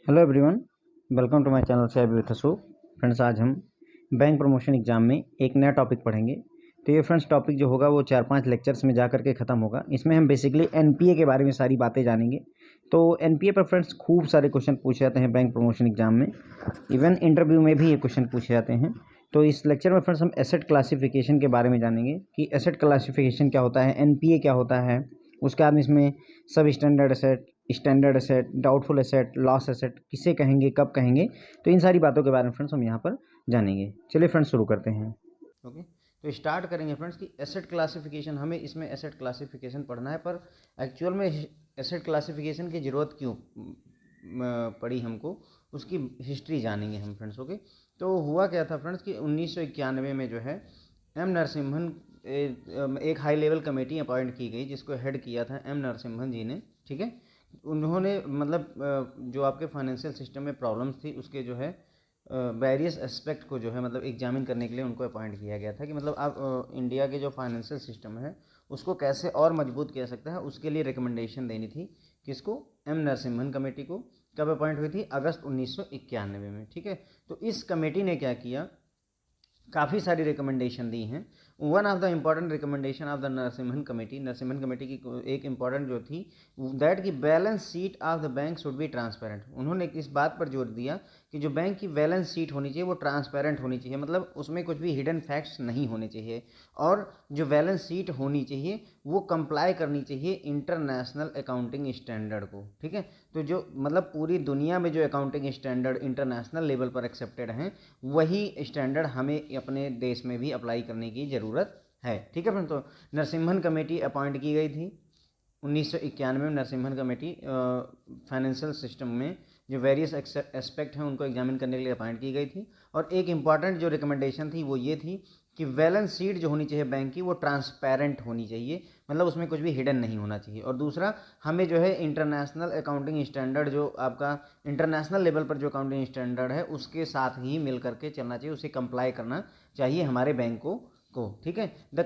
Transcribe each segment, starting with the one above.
Hello everyone, welcome to my channel से with Ashok. Friends, आज हम बैंक प्रमोशन एग्जाम में एक नया टॉपिक पढ़ेंगे। तो ये फ्रेंड्स टॉपिक जो होगा वो 4-5 लेक्चर्स में जा करके ख़त्म होगा। इसमें हम बेसिकली एनपीए के बारे में सारी बातें जानेंगे। तो एनपीए पर फ्रेंड्स खूब सारे क्वेश्चन पूछे जाते हैं बैंक प्रमोशन एग्जाम में, इवन इंटरव्यू में भी ये क्वेश्चन पूछे जाते हैं। तो इस लेक्चर में फ्रेंड्स हम एसेट क्लासिफिकेशन के बारे में जानेंगे कि एसेट क्लासिफिकेशन क्या होता है, एनपीए क्या होता है, उसके बाद इसमें सब standard asset, standard asset, doubtful asset, loss asset किसे कहेंगे, कब कहेंगे, तो इन सारी बातों के बारे में फ्रेंड्स हम यहाँ पर जानेंगे। चलिए फ्रेंड्स शुरू करते हैं। ओके, तो स्टार्ट करेंगे फ्रेंड्स कि एसेट क्लासिफिकेशन, हमें इसमें एसेट क्लासिफिकेशन पढ़ना है, पर एक्चुअल में एसेट क्लासिफिकेशन की ज़रूरत क्यों पड़ी हमको, उसकी हिस्ट्री जानेंगे हम फ्रेंड्स। ओके, तो हुआ क्या था फ्रेंड्स कि 1991 में जो है एम नरसिम्हन एक हाई लेवल कमेटी अपॉइंट की गई, जिसको हेड किया था एम नरसिम्हन जी ने। ठीक है, उन्होंने मतलब जो आपके फाइनेंशियल सिस्टम में प्रॉब्लम्स थी उसके जो है वेरियस एस्पेक्ट को जो है मतलब एग्जामिन करने के लिए उनको अपॉइंट किया गया था कि मतलब आप इंडिया के जो फाइनेंशियल सिस्टम है उसको कैसे और मजबूत किया सकता है, उसके लिए रिकमेंडेशन देनी थी। किसको? एम नरसिम्हन कमेटी को। कब अपॉइंट हुई थी? अगस्त 1991 में। ठीक है, तो इस कमेटी ने क्या किया, काफ़ी सारी रिकमेंडेशन दी हैं। One of the important recommendation of the Narasimhan committee की एक इम्पॉर्टेंट जो थी दैट की balance sheet of the bank should be transparent. उन्होंने इस बात पर जोर दिया कि जो बैंक की बैलेंस शीट होनी चाहिए वो ट्रांसपेरेंट होनी चाहिए, मतलब उसमें कुछ भी हिडन फैक्ट्स नहीं होने चाहिए, और जो बैलेंस शीट होनी चाहिए वो कंप्लाई करनी चाहिए इंटरनेशनल अकाउंटिंग स्टैंडर्ड को। ठीक है, तो जो मतलब पूरी दुनिया में जो अकाउंटिंग स्टैंडर्ड इंटरनेशनल लेवल पर एक्सेप्टेड हैं वही स्टैंडर्ड हमें अपने देश में भी अप्लाई करने की ज़रूरत है। ठीक है फ्रेंड, तो नरसिम्हन कमेटी अपॉइंट की गई थी 1991 में। नरसिम्हन कमेटी फाइनेंशियल सिस्टम में जो वेरियस एस्पेक्ट हैं उनको एग्जामिन करने के लिए अपॉइंट की गई थी, और एक इम्पॉर्टेंट जो रिकमेंडेशन थी वो ये थी कि बैलेंस शीट जो होनी चाहिए बैंक की वो ट्रांसपेरेंट होनी चाहिए, मतलब उसमें कुछ भी हिडन नहीं होना चाहिए। और दूसरा, हमें जो है इंटरनेशनल अकाउंटिंग स्टैंडर्ड, जो आपका इंटरनेशनल लेवल पर जो अकाउंटिंग स्टैंडर्ड है उसके साथ ही मिल करके चलना चाहिए, उसे कंप्लाई करना चाहिए हमारे बैंकों को। ठीक है, द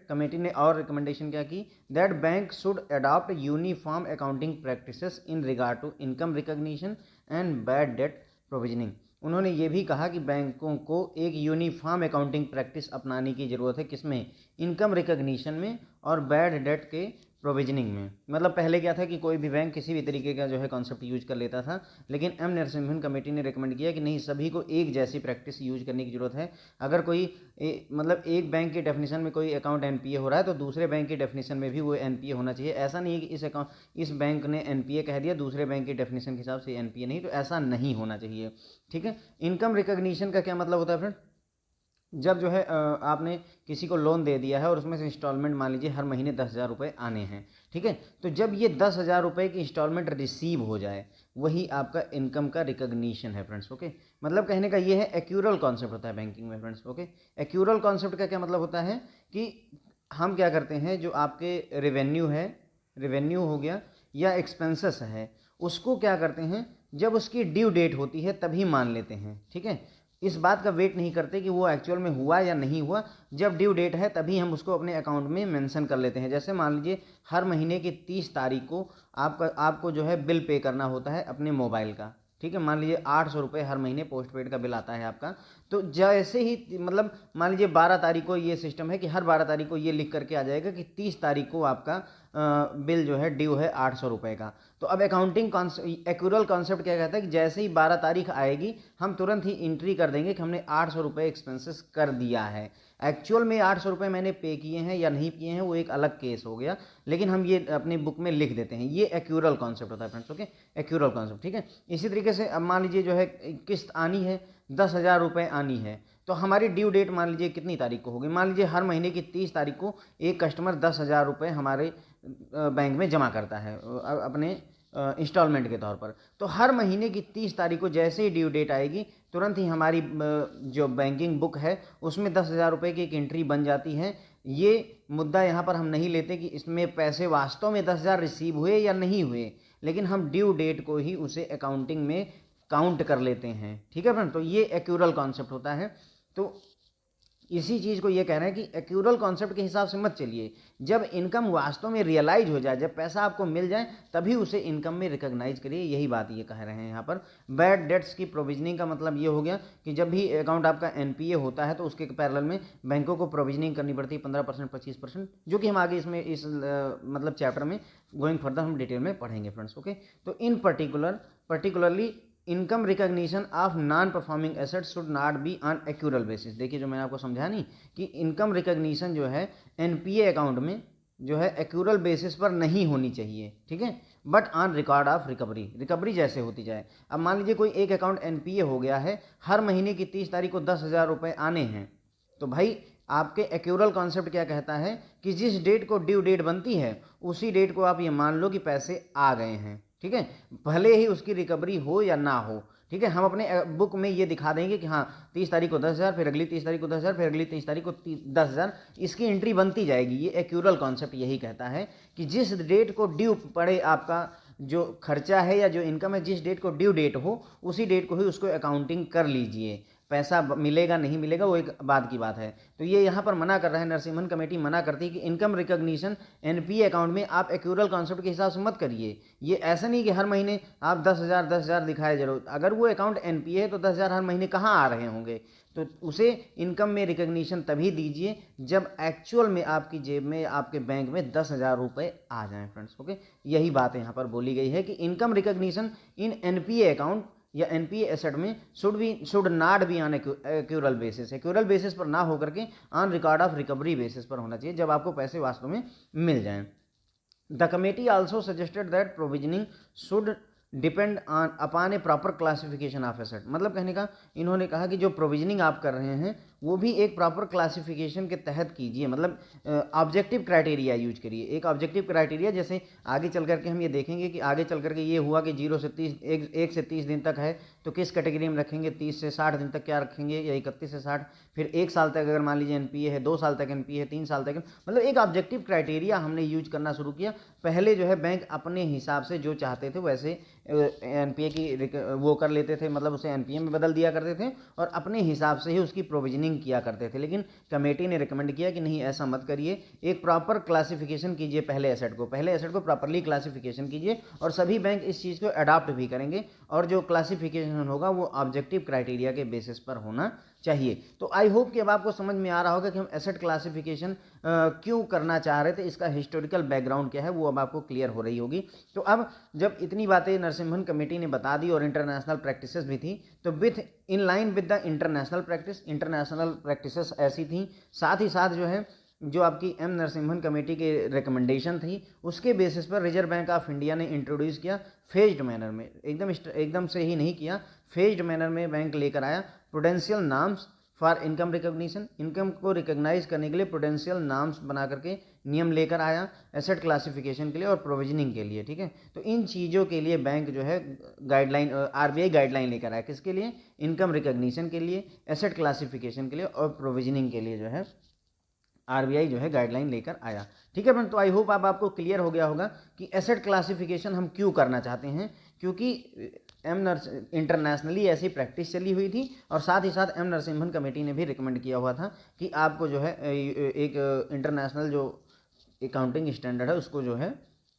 कमेटी ने और रिकमेंडेशन क्या की, that bank should adopt uniform accounting practices in regard to income recognition and bad debt provisioning. उन्होंने ये भी कहा कि बैंकों को एक यूनिफॉर्म अकाउंटिंग प्रैक्टिस अपनाने की ज़रूरत है, किसमें? इनकम रिकग्निशन में और बैड डेट के प्रोविजनिंग में। मतलब पहले क्या था कि कोई भी बैंक किसी भी तरीके का जो है कॉन्सेप्ट यूज कर लेता था, लेकिन एम नरसिम्हन कमेटी ने रिकमेंड किया कि नहीं, सभी को एक जैसी प्रैक्टिस यूज करने की ज़रूरत है। अगर कोई मतलब एक बैंक की डेफिनेशन में कोई अकाउंट एनपीए हो रहा है तो दूसरे बैंक की डेफिनेशन में भी वो एनपीए होना चाहिए। ऐसा नहीं है कि इस बैंक ने एनपीए कह दिया, दूसरे बैंक की डेफिनेशन के हिसाब से एनपीए नहीं, तो ऐसा नहीं होना चाहिए। ठीक है, इनकम रिकग्निशन का क्या मतलब होता है फ्रेंड? जब जो है आपने किसी को लोन दे दिया है और उसमें से इंस्टॉलमेंट मान लीजिए हर महीने 10,000 रुपये आने हैं। ठीक है, तो जब ये 10,000 रुपये की इंस्टॉलमेंट रिसीव हो जाए वही आपका इनकम का रिकग्निशन है फ्रेंड्स। ओके, मतलब कहने का ये है एक्यूरल कॉन्सेप्ट होता है बैंकिंग में फ्रेंड्स। ओके, एक्यूरल कॉन्सेप्ट का क्या मतलब होता है कि हम क्या करते हैं, जो आपके रेवेन्यू है, रेवेन्यू हो गया या एक्सपेंसेस है, उसको क्या करते हैं, जब उसकी ड्यू डेट होती है तभी मान लेते हैं। ठीक है, इस बात का वेट नहीं करते कि वो एक्चुअल में हुआ या नहीं हुआ, जब ड्यू डेट है तभी हम उसको अपने अकाउंट में मेंशन कर लेते हैं। जैसे मान लीजिए हर महीने की 30 तारीख को आपको जो है बिल पे करना होता है अपने मोबाइल का। ठीक है, मान लीजिए 800 रुपये हर महीने पोस्ट पेड का बिल आता है आपका। तो जैसे ही मतलब मान लीजिए 12 तारीख को ये सिस्टम है कि हर 12 तारीख को ये लिख करके आ जाएगा कि 30 तारीख को आपका बिल जो है ड्यू है 800 रुपये का। तो अब अकाउंटिंग एक्यूरल कॉन्सेप्ट क्या कहता है कि जैसे ही 12 तारीख आएगी हम तुरंत ही एंट्री कर देंगे कि हमने 800 रुपये एक्सपेंसेस कर दिया है। एक्चुअल में 800 रुपये मैंने पे किए हैं या नहीं किए हैं वो एक अलग केस हो गया, लेकिन हम ये अपनी बुक में लिख देते हैं। ये एक्यूरल कॉन्सेप्ट होता है फ्रेंड्स। Okay, accrual concept. ठीक है, इसी तरीके से अब मान लीजिए जो है किस्त आनी है, 10,000 रुपये आनी है, तो हमारी ड्यू डेट मान लीजिए कितनी तारीख को होगी, मान लीजिए हर महीने की 30 तारीख को एक कस्टमर 10,000 रुपये हमारे बैंक में जमा करता है अपने इंस्टॉलमेंट के तौर पर। तो हर महीने की 30 तारीख को जैसे ही ड्यू डेट आएगी तुरंत ही हमारी जो बैंकिंग बुक है उसमें 10,000 रुपये की एक एंट्री बन जाती है। ये मुद्दा यहाँ पर हम नहीं लेते कि इसमें पैसे वास्तव में 10,000 रिसीव हुए या नहीं हुए, लेकिन हम ड्यू डेट को ही उसे अकाउंटिंग में काउंट कर लेते हैं। ठीक है फ्रेंड, तो ये एक्यूरल कॉन्सेप्ट होता है। तो इसी चीज़ को ये कह रहे हैं कि एक्यूरल कॉन्सेप्ट के हिसाब से मत चलिए। जब इनकम वास्तव में रियलाइज हो जाए, जब पैसा आपको मिल जाए, तभी उसे इनकम में रिकॉग्नाइज करिए। यही बात ये कह रहे हैं यहाँ पर। बैड डेट्स की प्रोविजनिंग का मतलब ये हो गया कि जब भी अकाउंट आपका एनपीए होता है तो उसके पैरेलल में बैंकों को प्रोविजनिंग करनी पड़ती है 15%, 25%, जो कि हम आगे इसमें इस मतलब चैप्टर में गोइंग फर्दर हम डिटेल में पढ़ेंगे फ्रेंड्स। ओके, तो in particularly income recognition of non performing asset should not be on accrual basis. देखिए, जो मैंने आपको समझाया नहीं कि इनकम रिकॉग्निशन जो है एनपीए अकाउंट में जो है एक्यूरल बेसिस पर नहीं होनी चाहिए, ठीक है, but on record of recovery जैसे होती जाए। अब मान लीजिए कोई एक अकाउंट एनपीए हो गया है, हर महीने की 30 तारीख को 10,000 रुपये आने हैं, तो भाई आपके एक्यूरल कॉन्सेप्ट क्या कहता है कि जिस डेट को ड्यू डेट बनती है उसी डेट को आप ये मान लो कि पैसे आ गए हैं, ठीक है, भले ही उसकी रिकवरी हो या ना हो, ठीक है। हम अपने बुक में ये दिखा देंगे कि हाँ 30 तारीख को 10,000, फिर अगली 30 तारीख को 10,000, फिर अगली 30 तारीख को 10,000, इसकी एंट्री बनती जाएगी। ये एक्यूरल कॉन्सेप्ट यही कहता है कि जिस डेट को ड्यू पड़े आपका जो खर्चा है या जो इनकम है, जिस डेट को ड्यू डेट हो उसी डेट को ही उसको अकाउंटिंग कर लीजिए। पैसा मिलेगा नहीं मिलेगा वो एक बाद की बात है। तो ये यहाँ पर मना कर रहा है, नरसिम्हन कमेटी मना करती है कि इनकम रिकॉग्निशन एनपीए अकाउंट में आप एक्यूरल कॉन्सेप्ट के हिसाब से मत करिए। ये ऐसा नहीं कि हर महीने आप 10,000 दिखाए जरूर। अगर वो अकाउंट एनपीए है तो 10,000 हर महीने कहाँ आ रहे होंगे, तो उसे इनकम में रिकॉग्निशन तभी दीजिए जब एक्चुअल में आपकी जेब में आपके बैंक में 10,000 रुपये आ जाएं फ्रेंड्स। ओके, यही बात यहाँ पर बोली गई है कि इनकम रिकॉग्निशन इन एनपीए अकाउंट या एनपीए एसेट में should not be on accrual basis, accrual basis पर ना होकर के on record of recovery basis पर होना चाहिए, जब आपको पैसे वास्तव में मिल जाएं। The committee also suggested that provisioning should depend on upon A proper classification of asset. मतलब कहने का इन्होंने कहा कि जो प्रोविजनिंग आप कर रहे हैं वो भी एक प्रॉपर क्लासिफिकेशन के तहत कीजिए, मतलब ऑब्जेक्टिव क्राइटेरिया यूज करिए। एक ऑब्जेक्टिव क्राइटेरिया, जैसे आगे चल करके हम ये देखेंगे कि आगे चल करके ये हुआ कि 0 से 30 1 से 30 दिन तक है तो किस कैटेगरी में रखेंगे, 30 से 60 दिन तक क्या रखेंगे, या 31 से 60, फिर 1 साल तक अगर मान लीजिए एनपीए है, 2 साल तक एनपीए है, 3 साल तक, मतलब एक ऑब्जेक्टिव क्राइटेरिया हमने यूज करना शुरू किया। पहले जो है बैंक अपने हिसाब से जो चाहते थे वैसे एनपीए की वो कर लेते थे, मतलब उसे एनपीए में बदल दिया करते थे और अपने हिसाब से ही उसकी प्रोविजनिंग किया करते थे। लेकिन कमेटी ने रिकमेंड किया कि नहीं, ऐसा मत करिए, एक प्रॉपर क्लासिफिकेशन कीजिए। पहले एसेट को प्रॉपरली क्लासिफिकेशन कीजिए और सभी बैंक इस चीज़ को अडॉप्ट भी करेंगे और जो क्लासिफिकेशन होगा वो ऑब्जेक्टिव क्राइटेरिया के बेसिस पर होना चाहिए। तो आई होप कि अब आपको समझ में आ रहा होगा कि हम एसेट क्लासिफिकेशन क्यों करना चाह रहे थे, इसका हिस्टोरिकल बैकग्राउंड क्या है वो अब आपको क्लियर हो रही होगी। तो अब जब इतनी बातें नरसिम्हन कमेटी ने बता दी और इंटरनेशनल प्रैक्टिसेस भी थी, तो with in line with the international practices ऐसी थी, साथ ही साथ जो है जो आपकी एम नरसिम्हन कमेटी के रिकमेंडेशन थी उसके बेसिस पर रिजर्व बैंक ऑफ इंडिया ने इंट्रोड्यूस किया फेज्ड मैनर में, एकदम से ही नहीं किया, फेज्ड मैनर में बैंक लेकर आया prudential norms for income recognition. Income को रिकॉग्नाइज करने के लिए प्रूडेंशियल नॉर्म्स बना करके नियम लेकर आया एसेट क्लासिफिकेशन के लिए और प्रोविजनिंग के लिए, ठीक है। तो इन चीज़ों के लिए बैंक जो है गाइडलाइन, आरबीआई गाइडलाइन लेकर आया, किसके लिए, इनकम रिकॉग्निशन के लिए, एसेट क्लासिफिकेशन के लिए और प्रोविजनिंग के लिए जो है आरबीआई जो है गाइडलाइन लेकर आया, ठीक है फ्रेंड। तो आई होप अब आपको क्लियर हो गया होगा कि एसेट क्लासिफिकेशन हम क्यों करना चाहते हैं, क्योंकि इंटरनेशनली ऐसी प्रैक्टिस चली हुई थी और साथ ही साथ एम नरसिम्हन कमेटी ने भी रिकमेंड किया हुआ था कि आपको जो है एक इंटरनेशनल जो अकाउंटिंग स्टैंडर्ड है उसको जो है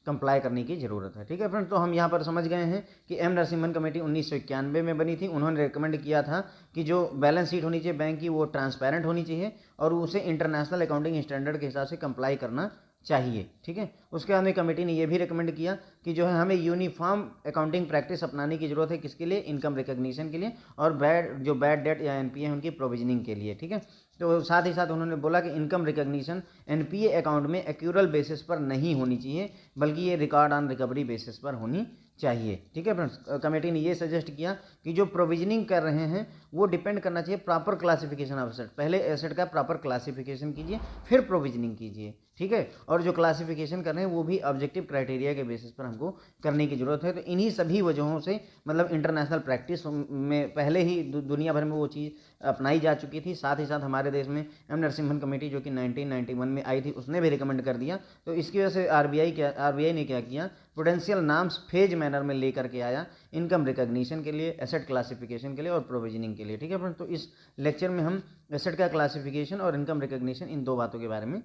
कंप्लाई करने की ज़रूरत है, ठीक है फ्रेंड। तो हम यहाँ पर समझ गए हैं कि एम नरसिम्हन कमेटी 1991 में बनी थी। उन्होंने रिकमेंड किया था कि जो बैलेंस शीट होनी चाहिए बैंक की वो ट्रांसपेरेंट होनी चाहिए और उसे इंटरनेशनल अकाउंटिंग स्टैंडर्ड के हिसाब से कंप्लाई करना चाहिए, ठीक है। उसके बाद में कमेटी ने यह भी रिकमेंड किया कि जो है हमें यूनिफॉर्म अकाउंटिंग प्रैक्टिस अपनाने की जरूरत है, किसके लिए, इनकम रिकॉग्निशन के लिए और बैड डेट या एनपीए उनकी प्रोविजनिंग के लिए, ठीक है। तो साथ ही साथ उन्होंने बोला कि इनकम रिकॉग्निशन एनपीए अकाउंट में एक्यूरल बेसिस पर नहीं होनी चाहिए बल्कि ये रिकॉर्ड ऑन रिकवरी बेसिस पर होनी चाहिए, ठीक है फ्रेंड्स। कमेटी ने ये सजेस्ट किया कि जो प्रोविजनिंग कर रहे हैं वो डिपेंड करना चाहिए प्रॉपर क्लासिफिकेशन ऑफ एसेट। पहले एसेट का प्रॉपर क्लासिफिकेशन कीजिए फिर प्रोविजनिंग कीजिए, ठीक है। और जो क्लासिफिकेशन कर रहे हैं हैं वो भी ऑब्जेक्टिव क्राइटेरिया के बेसिस पर हमको करने की ज़रूरत है। तो इन्हीं सभी वजहों से मतलब इंटरनेशनल प्रैक्टिस में पहले ही दुनिया भर में वो चीज़ अपनाई जा चुकी थी। साथ ही साथ हमारे देश में एम नरसिम्हन कमेटी जो कि 1991 में आई थी, उसने भी रिकमेंड कर दिया। तो इसकी वजह से आरबीआई ने क्या किया, प्रूडेंशियल नॉर्म्स फेज मैनर में लेकर के आया, इनकम रिकॉग्निशन के लिए, एसेट क्लासिफिकेशन के लिए और प्रोविजनिंग के लिए। ठीक है फ्रेंड्स, तो इस लेक्चर में हम एसेट का क्लासिफिकेशन और इनकम रिकॉग्निशन इन दो बातों के बारे में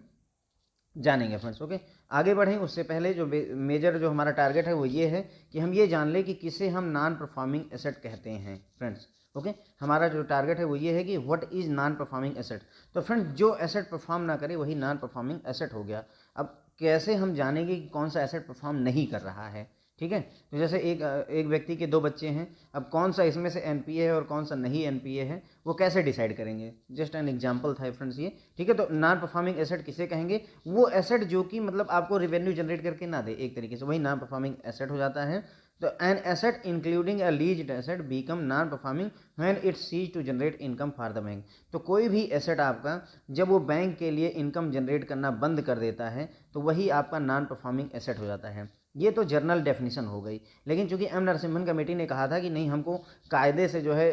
जानेंगे फ्रेंड्स। ओके, आगे बढ़ें उससे पहले जो मेजर जो हमारा टारगेट है वो ये है कि हम ये जान लें कि किसे हम नॉन परफॉर्मिंग एसेट कहते हैं फ्रेंड्स। ओके, हमारा जो टारगेट है वो ये है कि what is non performing asset. तो फ्रेंड्स, जो एसेट परफॉर्म ना करे वही नॉन परफॉर्मिंग एसेट हो गया। अब कैसे हम जानेंगे कि कौन सा एसेट परफॉर्म नहीं कर रहा है? ठीक है, तो जैसे एक व्यक्ति के दो बच्चे हैं, अब कौन सा इसमें से एनपीए है और कौन सा नहीं एनपीए है वो कैसे डिसाइड करेंगे? जस्ट एन एग्जांपल था फ्रेंड्स ये। ठीक है, तो नॉन परफॉर्मिंग एसेट किसे कहेंगे? वो एसेट जो कि मतलब आपको रिवेन्यू जनरेट करके ना दे, एक तरीके से वही नॉन परफॉर्मिंग एसेट हो जाता है। तो an asset including a leased asset become non performing when it cease to generate income for the bank. तो कोई भी एसेट आपका जब वो बैंक के लिए इनकम जनरेट करना बंद कर देता है तो वही आपका नॉन परफॉर्मिंग एसेट हो जाता है। ये तो जर्नल डेफिनेशन हो गई, लेकिन चूंकि एम नरसिम्हन कमेटी ने कहा था कि नहीं, हमको कायदे से जो है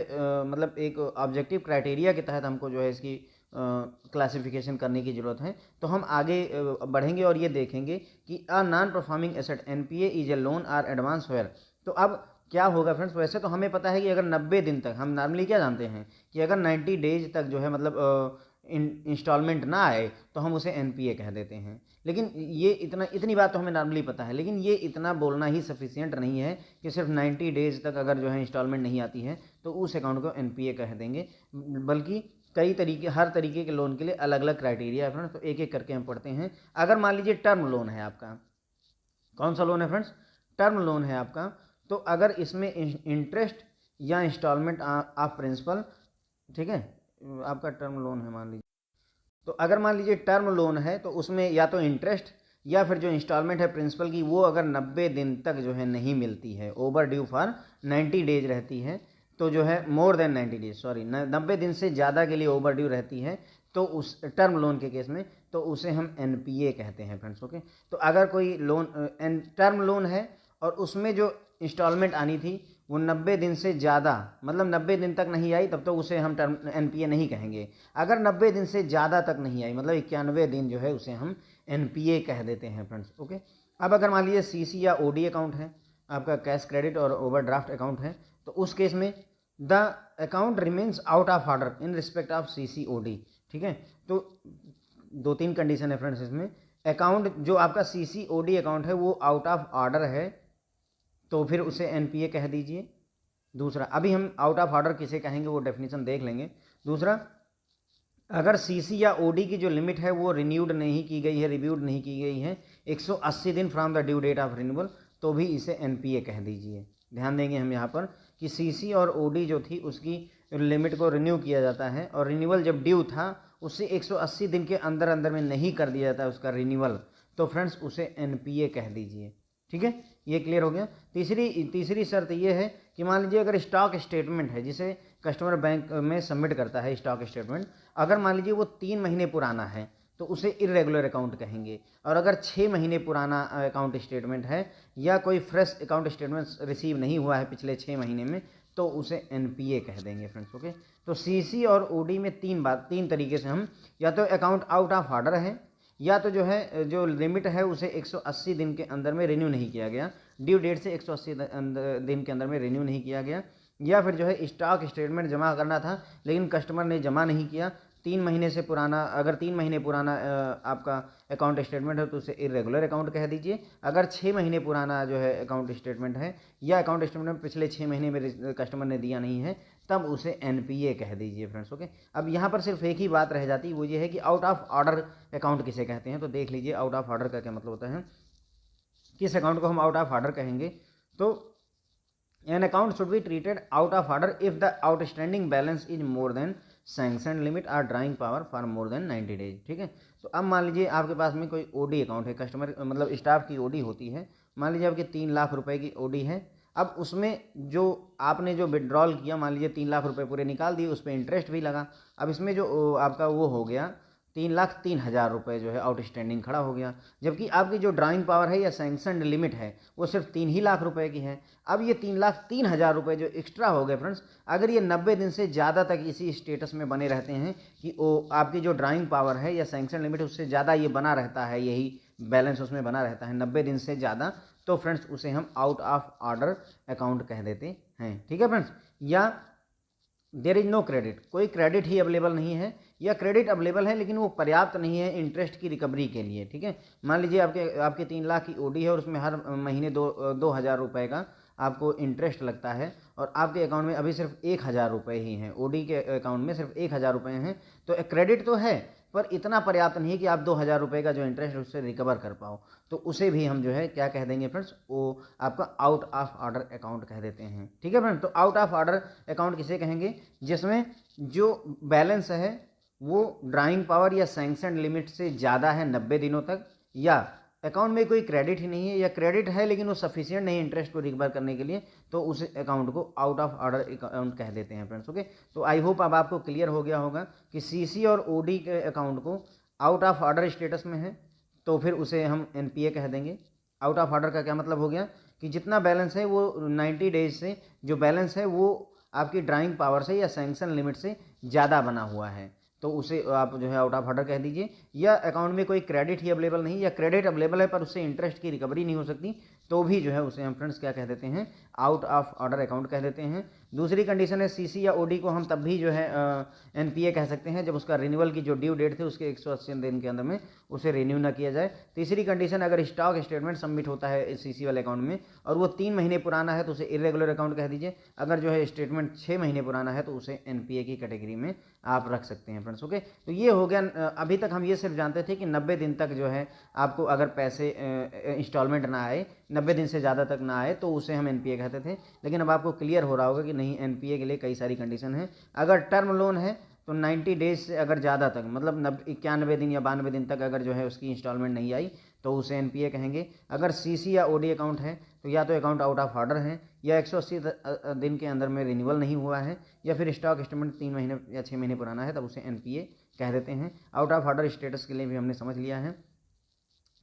मतलब एक ऑब्जेक्टिव क्राइटेरिया के तहत हमको जो है इसकी क्लासिफिकेशन करने की ज़रूरत है, तो हम आगे बढ़ेंगे और ये देखेंगे कि a non performing asset NPA is a loan or advance where. तो अब क्या होगा फ्रेंड्स, वैसे तो हमें पता है कि अगर 90 दिन तक, हम नॉर्मली क्या जानते हैं कि अगर 90 डेज तक जो है मतलब इंस्टॉलमेंट ना आए तो हम उसे एनपीए कह देते हैं। लेकिन ये इतनी बात तो हमें नॉर्मली पता है, लेकिन ये इतना बोलना ही सफिशिएंट नहीं है कि सिर्फ 90 डेज तक अगर जो है इंस्टॉलमेंट नहीं आती है तो उस अकाउंट को एनपीए कह देंगे। बल्कि कई तरीके, हर तरीके के लोन के लिए अलग अलग क्राइटेरिया है फ्रेंड्स, तो एक एक करके हम पढ़ते हैं। अगर मान लीजिए टर्म लोन है आपका, कौन सा लोन है फ्रेंड्स? टर्म लोन है आपका। तो अगर इसमें इंटरेस्ट या इंस्टॉलमेंट ऑफ प्रिंसिपल, ठीक है, आपका टर्म लोन है मान लीजिए, तो अगर मान लीजिए टर्म लोन है तो उसमें या तो इंटरेस्ट या फिर जो इंस्टॉलमेंट है प्रिंसिपल की वो अगर 90 दिन तक जो है नहीं मिलती है, ओवर ड्यू फॉर 90 डेज रहती है, तो जो है मोर देन 90 डेज, सॉरी 90 दिन से ज़्यादा के लिए ओवर ड्यू रहती है, तो उस टर्म लोन के केस में तो उसे हम एनपीए कहते हैं फ्रेंड्स। ओके, तो अगर कोई लोन टर्म लोन है और उसमें जो इंस्टॉलमेंट आनी थी वो 90 दिन से ज़्यादा, मतलब 90 दिन तक नहीं आई, तब तो उसे हम टर्म एनपीए नहीं कहेंगे। अगर 90 दिन से ज़्यादा तक नहीं आई, मतलब 91 दिन जो है, उसे हम एनपीए कह देते हैं फ्रेंड्स। ओके, अब अगर मान लीजिए सीसी या ओडी अकाउंट है आपका, कैश क्रेडिट और ओवरड्राफ्ट अकाउंट है, तो उस केस में the account remains out of order in respect of CC OD. ठीक है, तो 2-3 कंडीशन है फ्रेंड्स इसमें। अकाउंट जो आपका सीसी ओडी अकाउंट है वो आउट ऑफ ऑर्डर है तो फिर उसे एनपीए कह दीजिए। दूसरा, अभी हम आउट ऑफ ऑर्डर किसे कहेंगे वो डेफिनेशन देख लेंगे। दूसरा, अगर सीसी या ओडी की जो लिमिट है वो रिन्यूड नहीं की गई है, रिव्यूड नहीं की गई है 180 दिन from the due date of renewal, तो भी इसे एनपीए कह दीजिए। ध्यान देंगे हम यहाँ पर कि सीसी और ओडी जो थी उसकी लिमिट को रिन्यू किया जाता है और रिन्यूअल जब ड्यू था उससे 180 दिन के अंदर अंदर में नहीं कर दिया जाता है उसका रिन्यूअल, तो फ्रेंड्स उसे एनपीए कह दीजिए। ठीक है, ये क्लियर हो गया। तीसरी शर्त ये है कि मान लीजिए अगर स्टॉक स्टेटमेंट है जिसे कस्टमर बैंक में सबमिट करता है, स्टॉक स्टेटमेंट, अगर मान लीजिए वो 3 महीने पुराना है तो उसे इरेगुलर अकाउंट कहेंगे। और अगर 6 महीने पुराना अकाउंट स्टेटमेंट है या कोई फ्रेश अकाउंट स्टेटमेंट रिसीव नहीं हुआ है पिछले 6 महीने में, तो उसे एनपीए कह देंगे फ्रेंड्स। ओके, तो सीसी और ओडी में तीन तरीके से हम, या तो अकाउंट आउट ऑफ ऑर्डर है, या तो जो है जो लिमिट है उसे 180 दिन के अंदर में रिन्यू नहीं किया गया, ड्यू डेट से 180 दिन के अंदर में रिन्यू नहीं किया गया, या फिर जो है स्टॉक स्टेटमेंट जमा करना था लेकिन कस्टमर ने जमा नहीं किया, 3 महीने से पुराना, अगर 3 महीने पुराना आपका अकाउंट स्टेटमेंट है तो उसे इरेगुलर अकाउंट कह दीजिए। अगर 6 महीने पुराना जो है अकाउंट स्टेटमेंट है या अकाउंट स्टेटमेंट पिछले 6 महीने में कस्टमर ने दिया नहीं है, तब उसे एनपीए कह दीजिए फ्रेंड्स। ओके, अब यहाँ पर सिर्फ एक ही बात रह जाती है, वो ये है कि आउट ऑफ ऑर्डर अकाउंट किसे कहते हैं। तो देख लीजिए आउट ऑफ ऑर्डर का क्या मतलब होता है, किस अकाउंट को हम आउट ऑफ ऑर्डर कहेंगे। तो an account should be treated out of order if the outstanding balance is more than sanction limit or drawing power for more than 90 days. ठीक है, तो अब मान लीजिए आपके पास में कोई ओडी अकाउंट है, कस्टमर मतलब स्टाफ की ओडी होती है, मान लीजिए आपकी 3 लाख रुपए की ओडी है। अब उसमें जो आपने जो विड्रॉल किया, मान लीजिए 3 लाख रुपए पूरे निकाल दिए, उस पर इंटरेस्ट भी लगा। अब इसमें जो आपका वो हो गया 3,03,000 रुपये जो है आउटस्टैंडिंग खड़ा हो गया, जबकि आपकी जो ड्राइंग पावर है या सैंक्शनड लिमिट है वो सिर्फ 3 ही लाख रुपए की है। अब ये 3,03,000 रुपये जो एक्स्ट्रा हो गए फ्रेंड्स, अगर ये 90 दिन से ज़्यादा तक इसी स्टेटस में बने रहते हैं कि वो आपकी जो ड्राइंग पावर है या सैंक्शन लिमिट उससे ज़्यादा ये बना रहता है, यही बैलेंस उसमें बना रहता है 90 दिन से ज़्यादा, तो फ्रेंड्स उसे हम आउट ऑफ ऑर्डर अकाउंट कह देते हैं। ठीक है फ्रेंड्स, या देयर इज नो क्रेडिट, कोई क्रेडिट ही अवेलेबल नहीं है, या क्रेडिट अवेलेबल है लेकिन वो पर्याप्त नहीं है इंटरेस्ट की रिकवरी के लिए। ठीक है, मान लीजिए आपके 3 लाख की ओडी है और उसमें हर महीने 2,000 रुपये का आपको इंटरेस्ट लगता है और आपके अकाउंट में अभी सिर्फ 1,000 रुपये ही हैं, ओडी के अकाउंट में सिर्फ 1,000 रुपये हैं, तो क्रेडिट तो है पर इतना पर्याप्त नहीं है कि आप 2,000 रुपये का जो इंटरेस्ट है उससे रिकवर कर पाओ, तो उसे भी हम जो है क्या कह देंगे फ्रेंड्स, वो आपका आउट ऑफ ऑर्डर अकाउंट कह देते हैं। ठीक है फ्रेंड्स, तो आउट ऑफ ऑर्डर अकाउंट किसे कहेंगे, जिसमें जो बैलेंस है वो ड्राइंग पावर या सैंक्शन लिमिट से ज़्यादा है 90 दिनों तक, या अकाउंट में कोई क्रेडिट ही नहीं है, या क्रेडिट है लेकिन वो सफिशिएंट नहीं इंटरेस्ट को रिकवर करने के लिए, तो उस अकाउंट को आउट ऑफ ऑर्डर अकाउंट कह देते हैं फ्रेंड्स। ओके, तो आई होप अब आपको क्लियर हो गया होगा कि सीसी और ओडी के अकाउंट को आउट ऑफ ऑर्डर स्टेटस में है तो फिर उसे हम एनपीए कह देंगे। आउट ऑफ ऑर्डर का क्या मतलब हो गया कि जितना बैलेंस है वो 90 डेज से जो बैलेंस है वो आपकी ड्राइंग पावर से या सैंक्शन लिमिट से ज़्यादा बना हुआ है, तो उसे आप जो है आउट ऑफ ऑर्डर कह दीजिए। या अकाउंट में कोई क्रेडिट ही अवेलेबल नहीं, या क्रेडिट अवेलेबल है पर उससे इंटरेस्ट की रिकवरी नहीं हो सकती, तो भी जो है उसे हम फ्रेंड्स क्या कह देते हैं, आउट ऑफ ऑर्डर अकाउंट कह देते हैं। दूसरी कंडीशन है सीसी या ओडी को हम तब भी जो है एनपीए कह सकते हैं जब उसका रिन्यूअल की जो ड्यू डेट थी उसके 180 दिन के अंदर में उसे रिन्यू ना किया जाए। तीसरी कंडीशन, अगर स्टॉक स्टेटमेंट सबमिट होता है सीसी वाले अकाउंट में और वो 3 महीने पुराना है तो उसे इरेगुलर अकाउंट कह दीजिए। अगर जो है स्टेटमेंट 6 महीने पुराना है तो उसे एनपीए की कैटेगरी में आप रख सकते हैं फ्रेंड्स। ओके, तो ये हो गया। अभी तक हम ये सिर्फ जानते थे कि 90 दिन तक जो है आपको अगर पैसे इंस्टॉलमेंट ना आए, 90 दिन से ज़्यादा तक ना आए तो उसे हम एनपीए कहते थे, लेकिन अब आपको क्लियर हो रहा होगा कि नहीं, एनपीए के लिए कई सारी कंडीशन है। अगर टर्म लोन है तो 90 डेज से अगर ज़्यादा तक, मतलब 91 दिन या 92 दिन तक अगर जो है उसकी इंस्टॉलमेंट नहीं आई तो उसे एनपीए कहेंगे। अगर सीसी या ओडी अकाउंट है तो या तो अकाउंट आउट ऑफ ऑर्डर है, या 180 दिन के अंदर में रिन्यूअल नहीं हुआ है, या फिर स्टॉक स्टेटमेंट 3 महीने या 6 महीने पुराना है, तब उसे एनपीए कह देते हैं। आउट ऑफ ऑर्डर स्टेटस के लिए भी हमने समझ लिया है।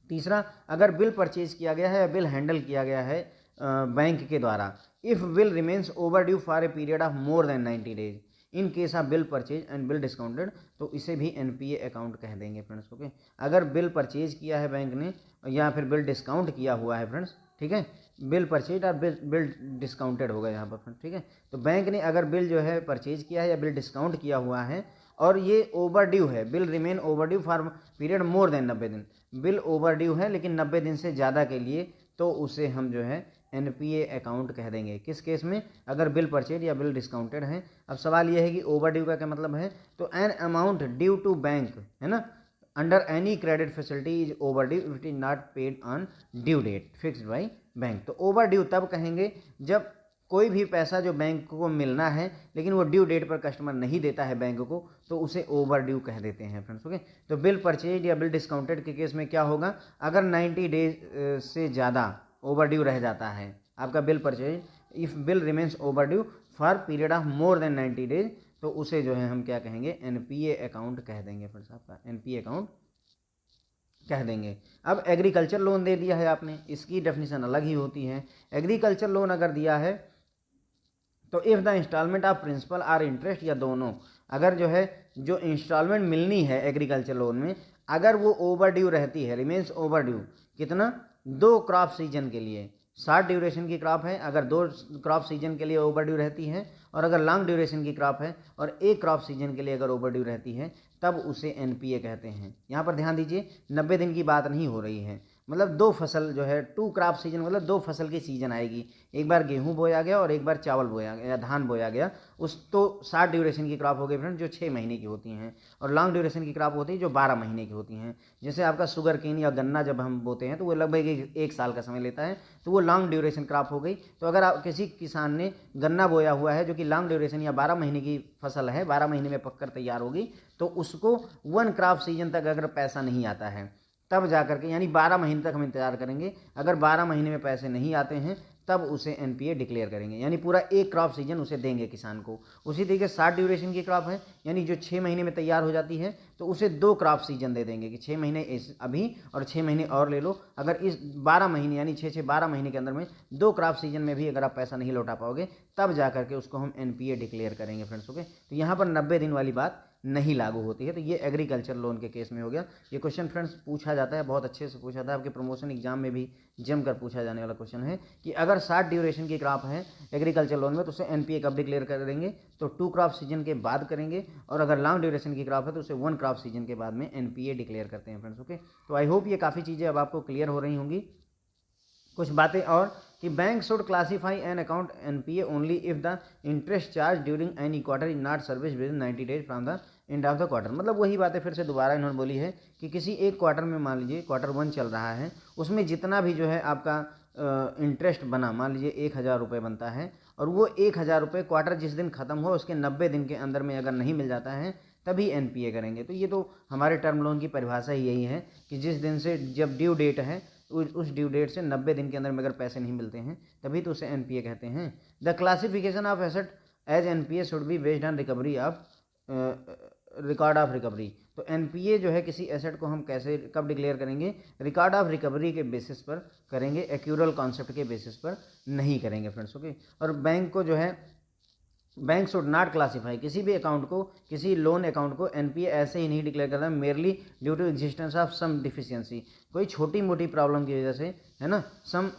तीसरा, अगर बिल परचेज किया गया है या बिल हैंडल किया गया है बैंक के द्वारा, if bill remains over due for a period of more than 90 days in case of bill purchase and bill discounted, तो इसे भी एनपीए अकाउंट कह देंगे फ्रेंड्स। ओके, अगर बिल परचेज किया है बैंक ने या फिर बिल डिस्काउंट किया हुआ है फ्रेंड्स, ठीक है, बिल परचेज और बिल डिस्काउंटेड होगा यहाँ पर फ्रेंड्स। ठीक है, तो बैंक ने अगर बिल जो है परचेज किया है या बिल डिस्काउंट किया हुआ है और ये ओवर ड्यू है, bill remain over due for period more than 90 दिन, बिल ओवर ड्यू है लेकिन 90 दिन से ज़्यादा के लिए, तो उसे हम जो है एनपीए अकाउंट कह देंगे। किस केस में, अगर बिल परचेज या बिल डिस्काउंटेड है। अब सवाल यह है कि ओवर ड्यू का क्या मतलब है, तो an amount due to bank, है ना, under any credit facility is overdue if it is not paid on due date fixed by bank. तो ओवर ड्यू तब कहेंगे जब कोई भी पैसा जो बैंक को मिलना है लेकिन वो ड्यू डेट पर कस्टमर नहीं देता है बैंक को, तो उसे ओवर ड्यू कह देते हैं फ्रेंड्स। ओके, तो बिल परचेज या बिल डिस्काउंटेड के केस में क्या होगा, अगर 90 डेज से ज़्यादा ओवर ड्यू रह जाता है आपका bill purchase, if bill remains over due for period of more than 90 days, तो उसे जो है हम क्या कहेंगे, एनपीए अकाउंट कह देंगे फ्रेंड्स, आपका एनपीए अकाउंट कह देंगे। अब एग्रीकल्चर लोन दे दिया है आपने, इसकी डेफिनेशन अलग ही होती है। एग्रीकल्चर लोन अगर दिया है तो if the instalment of principal or interest, या दोनों, अगर जो है जो इंस्टॉलमेंट मिलनी है एग्रीकल्चर लोन में अगर वो ओवर ड्यू रहती है, रिमेन्स ओवर ड्यू, कितना, 2 क्रॉप सीजन के लिए, शॉर्ट ड्यूरेशन की क्रॉप है, अगर 2 क्रॉप सीजन के लिए ओवर ड्यू रहती है, और अगर लॉन्ग ड्यूरेशन की क्रॉप है और 1 क्रॉप सीजन के लिए अगर ओवर ड्यू रहती है, तब उसे एनपीए कहते हैं। यहाँ पर ध्यान दीजिए, 90 दिन की बात नहीं हो रही है, मतलब 2 फसल जो है, 2 क्रॉप सीजन, मतलब 2 फसल की सीजन आएगी, एक बार गेहूं बोया गया और एक बार चावल बोया गया या धान बोया गया, उस तो शॉर्ट ड्यूरेशन की क्रॉप हो गई फ्रेंड, जो 6 महीने की होती हैं, और लॉन्ग ड्यूरेशन की क्रॉप होती है जो 12 महीने की होती हैं। जैसे आपका शुगर केन या गन्ना जब हम बोते हैं तो वो लगभग 1 साल का समय लेता है, तो वो लॉन्ग ड्यूरेशन क्रॉप हो गई। तो अगर आप किसी किसान ने गन्ना बोया हुआ है जो कि लॉन्ग ड्यूरेशन या 12 महीने की फसल है, 12 महीने में पककर तैयार होगी, तो उसको 1 क्रॉप सीजन तक अगर पैसा नहीं आता है तब जा करके, यानी 12 महीने तक हम इंतजार करेंगे, अगर 12 महीने में पैसे नहीं आते हैं तब उसे एनपीए डिक्लेयर करेंगे, यानी पूरा एक क्रॉप सीजन उसे देंगे किसान को। उसी तरीके से 60 ड्यूरेशन की क्रॉप है, यानी जो 6 महीने में तैयार हो जाती है, तो उसे 2 क्रॉप सीजन दे देंगे कि 6 महीने इस अभी और 6 महीने और ले लो। अगर इस 12 महीने यानी 6-6-12 महीने के अंदर में 2 क्रॉप सीजन में भी अगर आप पैसा नहीं लौटा पाओगे, तब जा करके उसको हम एनपीए डिक्लेयर करेंगे फ्रेंड्स। ओके, तो यहाँ पर 90 दिन वाली बात नहीं लागू होती है। तो ये एग्रीकल्चर लोन के केस में हो गया। ये क्वेश्चन फ्रेंड्स पूछा जाता है, बहुत अच्छे से पूछा था, आपके प्रमोशन एग्जाम में भी जमकर पूछा जाने वाला क्वेश्चन है कि अगर 60 ड्यूरेशन की क्रॉप है एग्रीकल्चर लोन में तो उसे एनपीए कब डिक्लेयर करेंगे, तो 2 क्रॉप सीजन के बाद करेंगे, और अगर लॉन्ग ड्यूरेशन की क्रॉप है तो उसे 1 क्रॉप सीजन के बाद में एनपीए डिक्लेयर करते हैं फ्रेंड्स। ओके, तो आई होप ये काफ़ी चीज़ें अब आपको क्लियर हो रही होंगी। कुछ बातें और कि bank should classify an account NPA only if the interest charge during any quarter is not service with in 90 days from the end of the quarter. मतलब वही बातें फिर से दोबारा इन्होंने बोली है कि किसी एक क्वार्टर में, मान लीजिए क्वार्टर 1 चल रहा है, उसमें जितना भी जो है आपका इंटरेस्ट बना, मान लीजिए 1000 रुपये बनता है, और वो 1000 रुपये क्वार्टर जिस दिन खत्म हो उसके 90 दिन के अंदर में अगर नहीं मिल जाता है तभी एनपीए करेंगे। तो ये तो हमारे टर्म लोन की परिभाषा ही यही है कि जिस दिन से जब ड्यू डेट है उस ड्यू डेट से 90 दिन के अंदर में अगर पैसे नहीं मिलते हैं तभी तो उसे एनपीए कहते हैं। The classification of asset as NPA should be based on recovery of record of recovery. तो एनपीए जो है किसी एसेट को हम कैसे कब डिक्लेयर करेंगे, रिकॉर्ड ऑफ रिकवरी के बेसिस पर करेंगे, एक्यूरल कॉन्सेप्ट के बेसिस पर नहीं करेंगे फ्रेंड्स। ओके, और बैंक को जो है, बैंक शुड नॉट क्लासीफाई किसी भी अकाउंट को, किसी लोन अकाउंट को एनपीए ऐसे ही नहीं डिक्लेयर करना merely due to existence of some deficiency, कोई छोटी मोटी प्रॉब्लम की वजह से, है ना, सम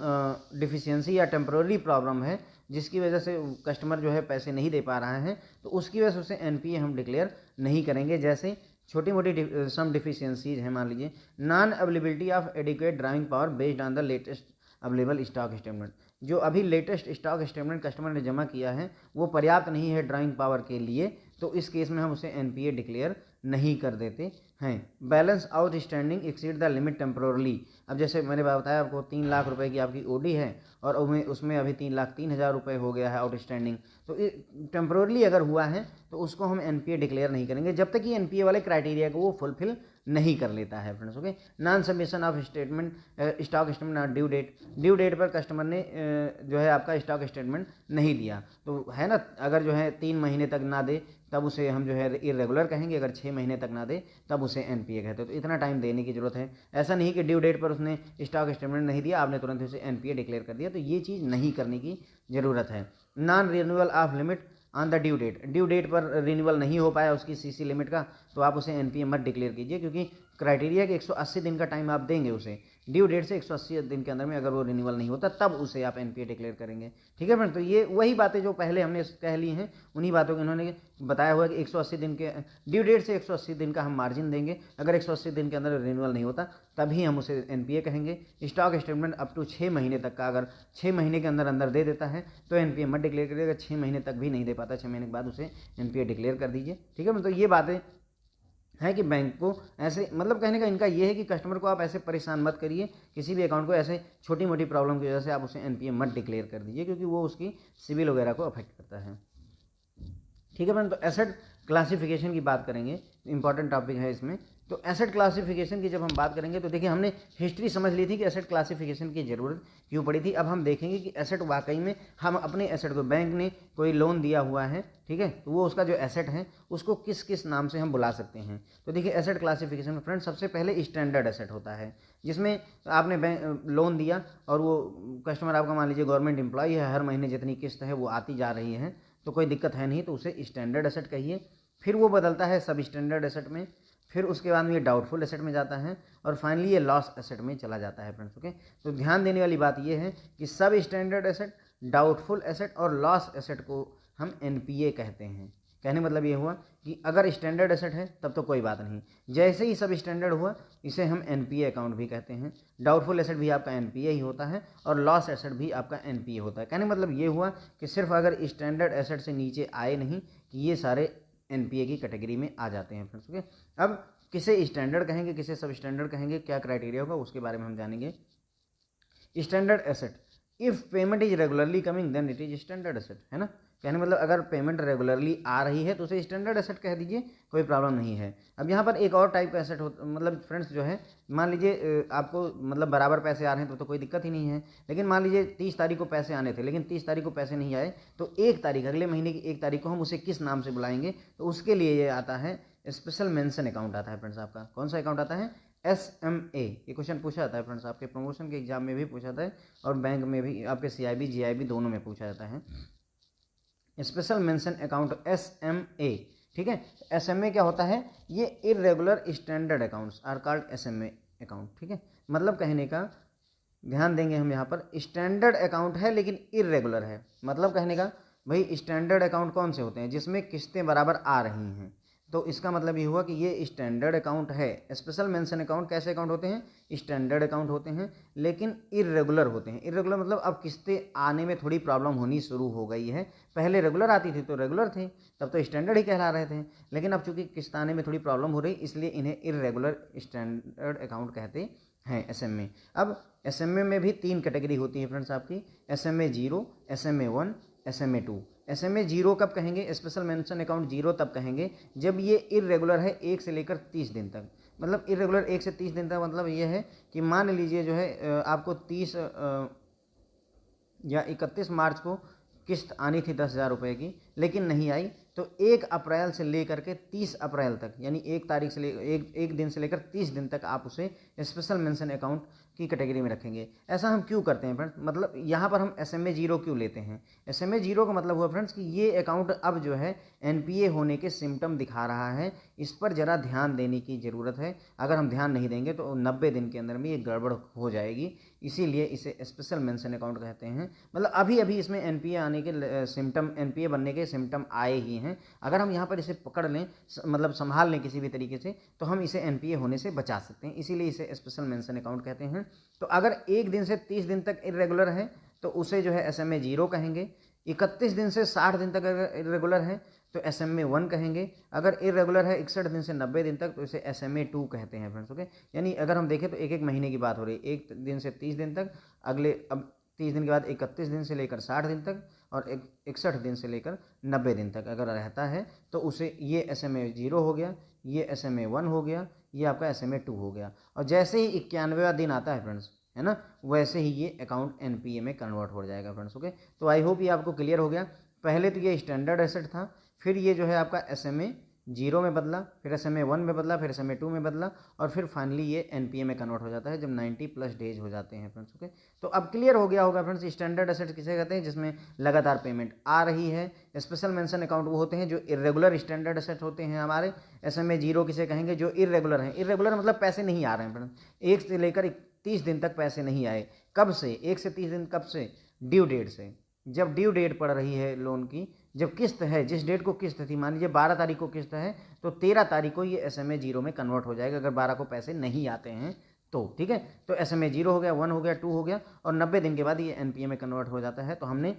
डिफिशियंसी या टेम्प्रोरी प्रॉब्लम है जिसकी वजह से कस्टमर जो है पैसे नहीं दे पा रहा है, तो उसकी वजह से उसे एनपीए हम डिक्लेयर नहीं करेंगे। जैसे छोटी मोटी सम डिफिशियंसीज हैं, मान लीजिए non availability of adequate drawing power based on the latest available stock statement, जो अभी लेटेस्ट स्टॉक स्टेटमेंट कस्टमर ने जमा किया है वो पर्याप्त नहीं है ड्राइंग पावर के लिए, तो इस केस में हम उसे एनपीए डिक्लेयर नहीं कर देते हैं। Balance outstanding exceed the limit temporarily, अब जैसे मैंने बताया आपको 3 लाख रुपए की आपकी ओडी है और उसमें अभी 3,03,000 रुपये हो गया है आउटस्टैंडिंग, तो टेम्प्रोरली अगर हुआ है तो उसको हम एनपीए डिक्लेयर नहीं करेंगे जब तक कि एनपीए वाले क्राइटेरिया को वो फुलफिल नहीं कर लेता है friends. Okay, non submission of statement stock statement on due date, due date पर कस्टमर ने जो है आपका स्टॉक स्टेटमेंट नहीं दिया, तो है ना, अगर जो है 3 महीने तक ना दे तब उसे हम जो है इरेगुलर कहेंगे, अगर 6 महीने तक ना दे तब उसे एनपीए कहते हैं। तो इतना टाइम देने की जरूरत है, ऐसा नहीं कि ड्यू डेट पर उसने स्टॉक स्टेटमेंट नहीं दिया आपने तुरंत उसे एनपीए डिक्लेयर कर दिया, तो ये चीज़ नहीं करने की ज़रूरत है। Non renewal of limit on the due date, due date पर रिन्यूअल नहीं हो पाया उसकी सीसी लिमिट का, तो आप उसे एनपीए मत डिक्लेयर कीजिए, क्योंकि क्राइटेरिया कि 180 दिन का टाइम आप देंगे उसे, ड्यू डेट से 180 दिन के अंदर में अगर वो रिन्यूअल नहीं होता तब उसे आप एनपीए डिक्लेयर करेंगे। ठीक है फ्रेंड, तो ये वही बातें जो पहले हमने कह ली हैं उन्हीं बातों को इन्होंने बताया हुआ है कि 180 दिन के ड्यू डेट से 180 दिन का हम मार्जिन देंगे, अगर 180 दिन के अंदर रिन्यूअल नहीं होता तभी हम उसे एनपीए कहेंगे। स्टॉक स्टेटमेंट अप टू 6 महीने तक का अगर 6 महीने के अंदर अंदर दे देता है तो एनपीए मत डिक्लेयर करिएगा, 6 महीने तक भी नहीं दे पाता 6 महीने के बाद उसे एनपीए डिक्लेयर कर दीजिए। ठीक है, तो ये बातें है कि बैंक को ऐसे, मतलब कहने का इनका ये है कि कस्टमर को आप ऐसे परेशान मत करिए, किसी भी अकाउंट को ऐसे छोटी मोटी प्रॉब्लम की वजह से आप उसे एनपीए मत डिक्लेयर कर दीजिए, क्योंकि वो उसकी सिविल वगैरह को अफेक्ट करता है। ठीक है फ्रेंड, तो एसेट क्लासिफिकेशन की बात करेंगे, इंपॉर्टेंट टॉपिक है इसमें। तो एसेट क्लासिफिकेशन की जब हम बात करेंगे तो देखिए हमने हिस्ट्री समझ ली थी कि एसेट क्लासिफिकेशन की ज़रूरत क्यों पड़ी थी। अब हम देखेंगे कि एसेट वाकई में हम अपने एसेट को, बैंक ने कोई लोन दिया हुआ है, ठीक है, तो वो उसका जो एसेट है उसको किस किस नाम से हम बुला सकते हैं। तो देखिए एसेट क्लासिफिकेशन में फ्रेंड सबसे पहले स्टैंडर्ड एसेट होता है, जिसमें आपने बैंक लोन दिया और वो कस्टमर आपका मान लीजिए गवर्नमेंट एम्प्लॉय है, हर महीने जितनी किस्त है वो आती जा रही है, तो कोई दिक्कत है नहीं, तो उसे स्टैंडर्ड एसेट कहिए। फिर वो बदलता है सब स्टैंडर्ड एसेट में, फिर उसके बाद में ये डाउटफुल एसेट में जाता है और फाइनली ये लॉस एसेट में चला जाता है फ्रेंड्स। ओके, तो ध्यान देने वाली बात ये है कि सब स्टैंडर्ड एसेट, डाउटफुल एसेट और लॉस एसेट को हम एनपीए कहते हैं। कहने मतलब ये हुआ कि अगर स्टैंडर्ड एसेट है तब तो कोई बात नहीं, जैसे ही सब स्टैंडर्ड हुआ इसे हम एनपीए अकाउंट भी कहते हैं। डाउटफुल एसेट भी आपका एनपीए ही होता है और लॉस एसेट भी आपका एनपीए होता है। कहने मतलब ये हुआ कि सिर्फ अगर स्टैंडर्ड एसेट से नीचे आए नहीं कि ये सारे एनपीए की कैटेगरी में आ जाते हैं फ्रेंड्स। ओके, अब किसे स्टैंडर्ड कहेंगे, किसे सब स्टैंडर्ड कहेंगे, क्या क्राइटेरिया होगा उसके बारे में हम जानेंगे। Standard asset if payment is regularly coming then it is standard asset, है ना। कहने मतलब अगर पेमेंट रेगुलरली आ रही है तो उसे स्टैंडर्ड एसेट कह दीजिए, कोई प्रॉब्लम नहीं है। अब यहाँ पर एक और टाइप का एसेट हो, मतलब फ्रेंड्स जो है, मान लीजिए आपको मतलब बराबर पैसे आ रहे हैं तो कोई दिक्कत ही नहीं है। लेकिन मान लीजिए 30 तारीख को पैसे आने थे लेकिन 30 तारीख को पैसे नहीं आए, तो 1 तारीख, अगले महीने की 1 तारीख को हम उसे किस नाम से बुलाएंगे, तो उसके लिए ये आता है स्पेशल मेंशन अकाउंट आता है फ्रेंड्स। आपका कौन सा अकाउंट आता है? SMA। ये क्वेश्चन पूछा जाता है फ्रेंड्स, आपके प्रमोशन के एग्जाम में भी पूछा जाता है और बैंक में भी, आपके CIB GIB दोनों में पूछा जाता है। स्पेशल मेंशन अकाउंट SMA, ठीक है। SMA क्या होता है? ये irregular standard accounts are called SMA account, ठीक है। मतलब कहने का, ध्यान देंगे हम यहाँ पर, स्टैंडर्ड अकाउंट है लेकिन इरेगुलर है। मतलब कहने का भाई स्टैंडर्ड अकाउंट कौन से होते हैं? जिसमें किस्तें बराबर आ रही हैं, तो इसका मतलब ये हुआ कि ये स्टैंडर्ड अकाउंट है। स्पेशल मेंशन अकाउंट कैसे अकाउंट होते हैं? स्टैंडर्ड अकाउंट होते हैं लेकिन इरेगुलर होते हैं। इरेगुलर मतलब अब किस्तें आने में थोड़ी प्रॉब्लम होनी शुरू हो गई है। पहले रेगुलर आती थी तो रेगुलर थे, तब तो स्टैंडर्ड ही कहला रहे थे, लेकिन अब चूंकि किस्त आने में थोड़ी प्रॉब्लम हो रही, इसलिए इन्हें इरेगुलर स्टैंडर्ड अकाउंट कहते हैं SMA। अब SMA में भी 3 कैटेगरी होती है फ्रेंड्स आपकी, SMA 0, SMA 1, SMA 2। SMA 0 कब कहेंगे? स्पेशल मेंशन अकाउंट 0 तब कहेंगे जब ये इरेगुलर है 1 से लेकर 30 दिन तक। मतलब इरेगुलर 1 से 30 दिन तक मतलब ये है कि मान लीजिए जो है आपको 30 या 31 मार्च को किस्त आनी थी 10,000 रुपये की, लेकिन नहीं आई, तो 1 अप्रैल से लेकर के 30 अप्रैल तक, यानी 1 तारीख से एक दिन से लेकर 30 दिन तक आप उसे स्पेशल मेंशन अकाउंट की कैटेगरी में रखेंगे। ऐसा हम क्यों करते हैं फ्रेंड्स? मतलब यहाँ पर हम SMA 0 क्यों लेते हैं? SMA 0 का मतलब हुआ फ्रेंड्स कि ये अकाउंट अब जो है NPA होने के सिम्टम दिखा रहा है, इस पर ज़रा ध्यान देने की ज़रूरत है। अगर हम ध्यान नहीं देंगे तो 90 दिन के अंदर में ये गड़बड़ हो जाएगी, इसीलिए इसे स्पेशल मेंशन अकाउंट कहते हैं। मतलब अभी अभी इसमें NPA आने के सिम्टम, NPA बनने के सिम्टम आए ही हैं। अगर हम यहाँ पर इसे पकड़ लें, मतलब संभाल लें किसी भी तरीके से, तो हम इसे NPA होने से बचा सकते हैं, इसीलिए इसे स्पेशल मेंशन अकाउंट कहते हैं। तो अगर 1 दिन से 30 दिन तक इरेगुलर है तो उसे जो है SMA 0 कहेंगे। 31 दिन से 60 दिन तक अगर इरेगुलर है तो SMA 1 कहेंगे। अगर इरेगुलर है 61 दिन से 90 दिन तक तो इसे SMA 2 कहते हैं फ्रेंड्स, ओके। यानी अगर हम देखें तो एक महीने की बात हो रही है, 1 दिन से 30 दिन तक, अगले अब 30 दिन के बाद 31 दिन से लेकर 60 दिन तक, और 61 दिन से लेकर 90 दिन तक अगर रहता है तो उसे ये SMA 0 हो गया, ये SMA 1 हो गया, ये आपका SMA 2 हो गया। और जैसे ही 91वां दिन आता है फ्रेंड्स, है ना, वैसे ही ये अकाउंट NPA में कन्वर्ट हो जाएगा फ्रेंड्स, ओके। तो आई होप ये आपको क्लियर हो गया। पहले तो ये स्टैंडर्ड एसेट था, फिर ये जो है आपका SMA 0 में बदला, फिर SMA 1 में बदला, फिर SMA 2 में बदला, और फिर फाइनली ये NPA में कन्वर्ट हो जाता है जब 90+ डेज हो जाते हैं फ्रेंड्स, ओके। तो अब क्लियर हो गया होगा फ्रेंड्स, स्टैंडर्ड एसेट किसे कहते हैं? जिसमें लगातार पेमेंट आ रही है। स्पेशल मेंशन अकाउंट वो होते हैं जो इरेगुलर स्टैंडर्ड एसेट होते हैं हमारे। SMA 0 किसे कहेंगे? जो इरेगुलर हैं। इरेगुलर मतलब पैसे नहीं आ रहे हैं फ्रेंड्स, 1 से लेकर 30 दिन तक पैसे नहीं आए। कब से? 1 से 30 दिन कब से? ड्यू डेट से। जब ड्यू डेट पड़ रही है लोन की, जब किस्त है, जिस डेट को किस्त थी, मान लीजिए 12 तारीख को किस्त है, तो 13 तारीख को ये SMA 0 में कन्वर्ट हो जाएगा अगर 12 को पैसे नहीं आते हैं तो, ठीक है। तो SMA 0 हो गया, 1 हो गया, 2 हो गया, और 90 दिन के बाद ये NPA में कन्वर्ट हो जाता है। तो हमने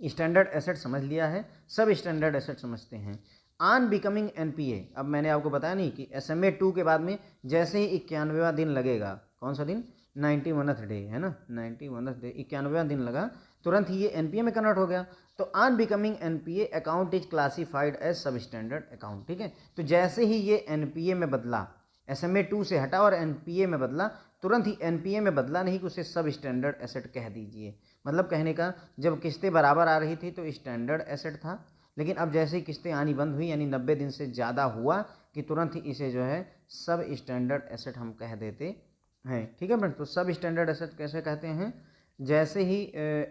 स्टैंडर्ड एसेट समझ लिया है, सब स्टैंडर्ड एसेट समझते हैं। ऑन बिकमिंग NPA, अब मैंने आपको बताया नहीं कि SMA 2 के बाद में जैसे ही 91वां दिन लगेगा, कौन सा दिन? 91th डे, है ना, 91th डे, 91वां दिन लगा, तुरंत ही ये NPA में कन्वर्ट हो गया। तो on becoming NPA account is classified as substandard account, ठीक है। तो जैसे ही ये NPA में बदला, SMA 2 से हटा और NPA में बदला, तुरंत ही NPA में बदला नहीं कि उसे सब स्टैंडर्ड एसेट कह दीजिए। मतलब कहने का, जब किस्तें बराबर आ रही थी तो स्टैंडर्ड एसेट था, लेकिन अब जैसे ही किस्तें आनी बंद हुई, यानी 90 दिन से ज़्यादा हुआ, कि तुरंत ही इसे जो है सब स्टैंडर्ड एसेट हम कह देते हैं, ठीक है फ्रेंड्स। तो सब स्टैंडर्ड एसेट कैसे कहते हैं? जैसे ही